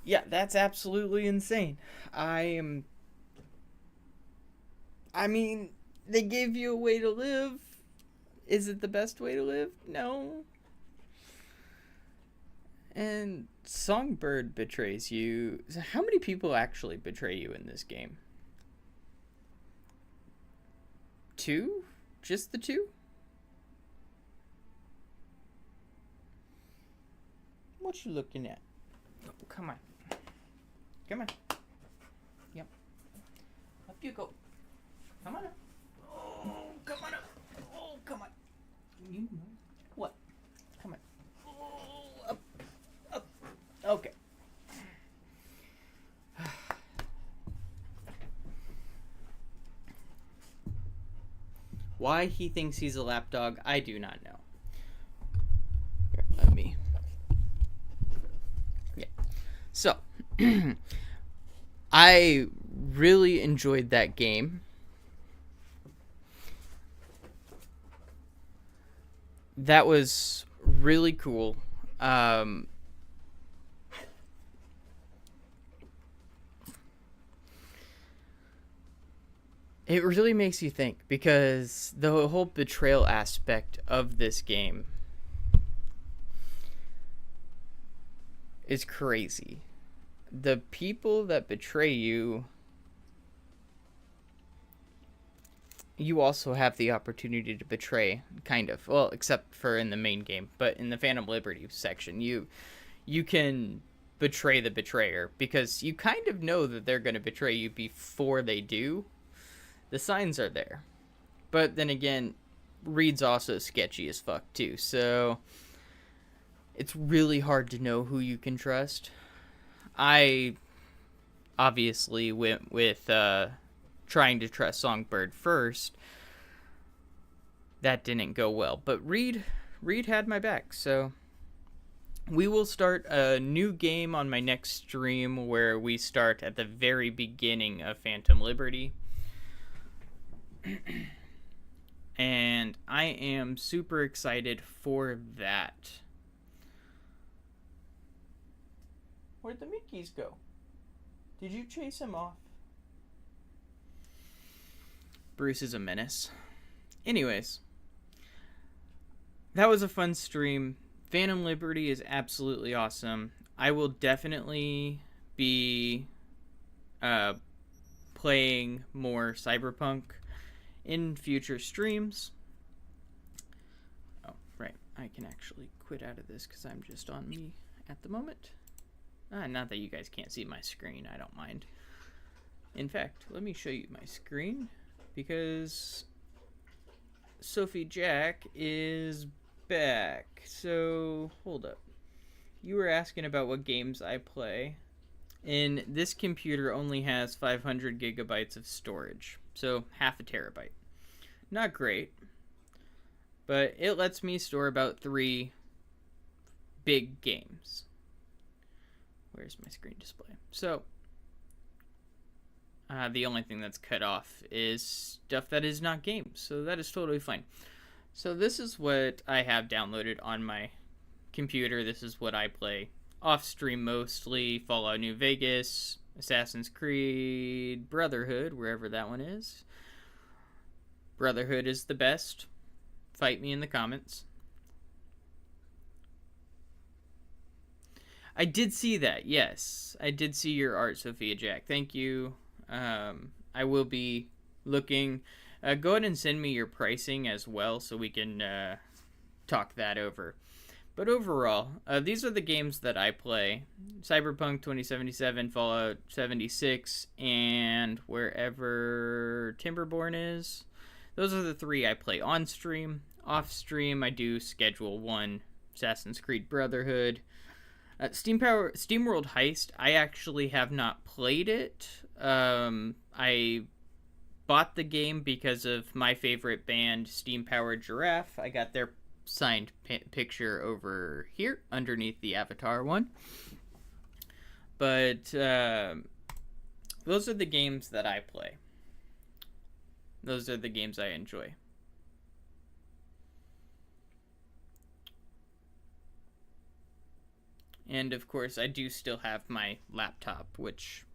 Yeah, that's absolutely insane. I mean, they gave you a way to live. Is it the best way to live? No. And Songbird betrays you. How many people actually betray you in this game? 2? Just the 2? What you looking at? Oh, come on. Come on. Yep. Up you go. Come on up. Oh, come on up. Oh, come on. You know what? Come on. Oh, up. Up. Okay. Why he thinks he's a lapdog, I do not know. Here, let me... Yeah. So, I really enjoyed that game. That was really cool. It really makes you think, because the whole betrayal aspect of this game is crazy. The people that betray you, you also have the opportunity to betray, kind of. Well, except for in the main game, but in the Phantom Liberty section, you can betray the betrayer, because you kind of know that they're going to betray you before they do. The signs are there. But then again, Reed's also sketchy as fuck too, so it's really hard to know who you can trust. I obviously went with trying to trust Songbird first. That didn't go well, but Reed had my back, so we will start a new game on my next stream where we start at the very beginning of Phantom Liberty. And I am super excited for that. Where'd the Mickeys go? Did you chase him off? Bruce is a menace. Anyways, that was a fun stream. Phantom Liberty is absolutely awesome. I will definitely be playing more Cyberpunk in future streams. Oh, right. I can actually quit out of this because I'm just on me at the moment. Not that you guys can't see my screen. I don't mind. In fact, let me show you my screen because Sophie Jack is back. So, hold up. You were asking about what games I play. And this computer only has 500 gigabytes of storage. So, half a terabyte. Not great. But it lets me store about 3 big games. Where's my screen display? So, the only thing that's cut off is stuff that is not games. So that is totally fine. So this is what I have downloaded on my computer. This is what I play off stream mostly. Fallout New Vegas, Assassin's Creed, Brotherhood, wherever that one is. Brotherhood is the best. Fight me in the comments. I did see that, yes. I did see your art, Sophia Jack. Thank you. I will be looking. Go ahead and send me your pricing as well so we can talk that over. But overall, these are the games that I play. Cyberpunk 2077, Fallout 76, and wherever Timberborn is. Those are the 3 I play on stream. Off stream, I do schedule 1, Assassin's Creed Brotherhood. SteamWorld Heist, I actually have not played it. I bought the game because of my favorite band, Steam Powered Giraffe. I got their signed picture over here underneath the Avatar one. But those are the games that I play. Those are the games I enjoy. And of course, I do still have my laptop, which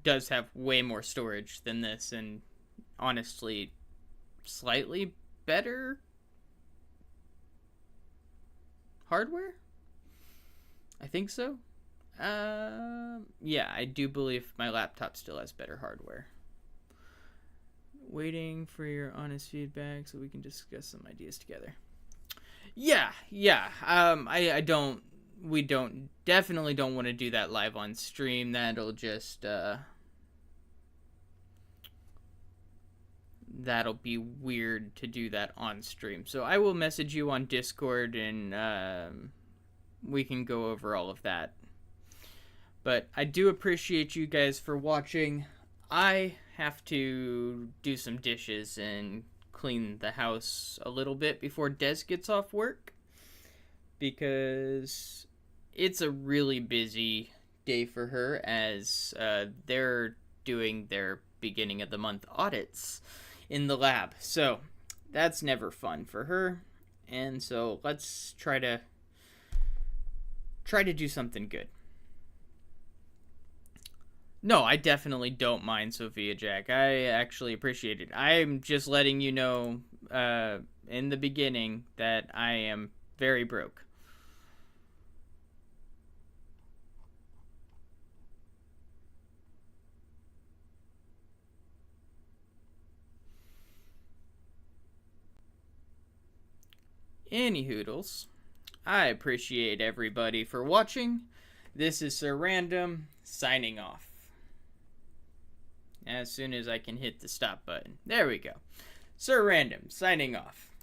does have way more storage than this, and honestly, slightly better hardware? I think so. Yeah, I do believe my laptop still has better hardware. Waiting for your honest feedback so we can discuss some ideas together. Yeah. We definitely don't want to do that live on stream. That'll just, that'll be weird to do that on stream. So I will message you on Discord and, we can go over all of that. But I do appreciate you guys for watching. I have to do some dishes and clean the house a little bit before Des gets off work, because it's a really busy day for her as they're doing their beginning of the month audits in the lab. So that's never fun for her. And so let's try to do something good. No, I definitely don't mind, Sophia Jack. I actually appreciate it. I'm just letting you know in the beginning that I am very broke. Anyhoodles, I appreciate everybody for watching. This is Sir Random, signing off. as soon as I can hit the stop button. There we go. Sir Random, signing off.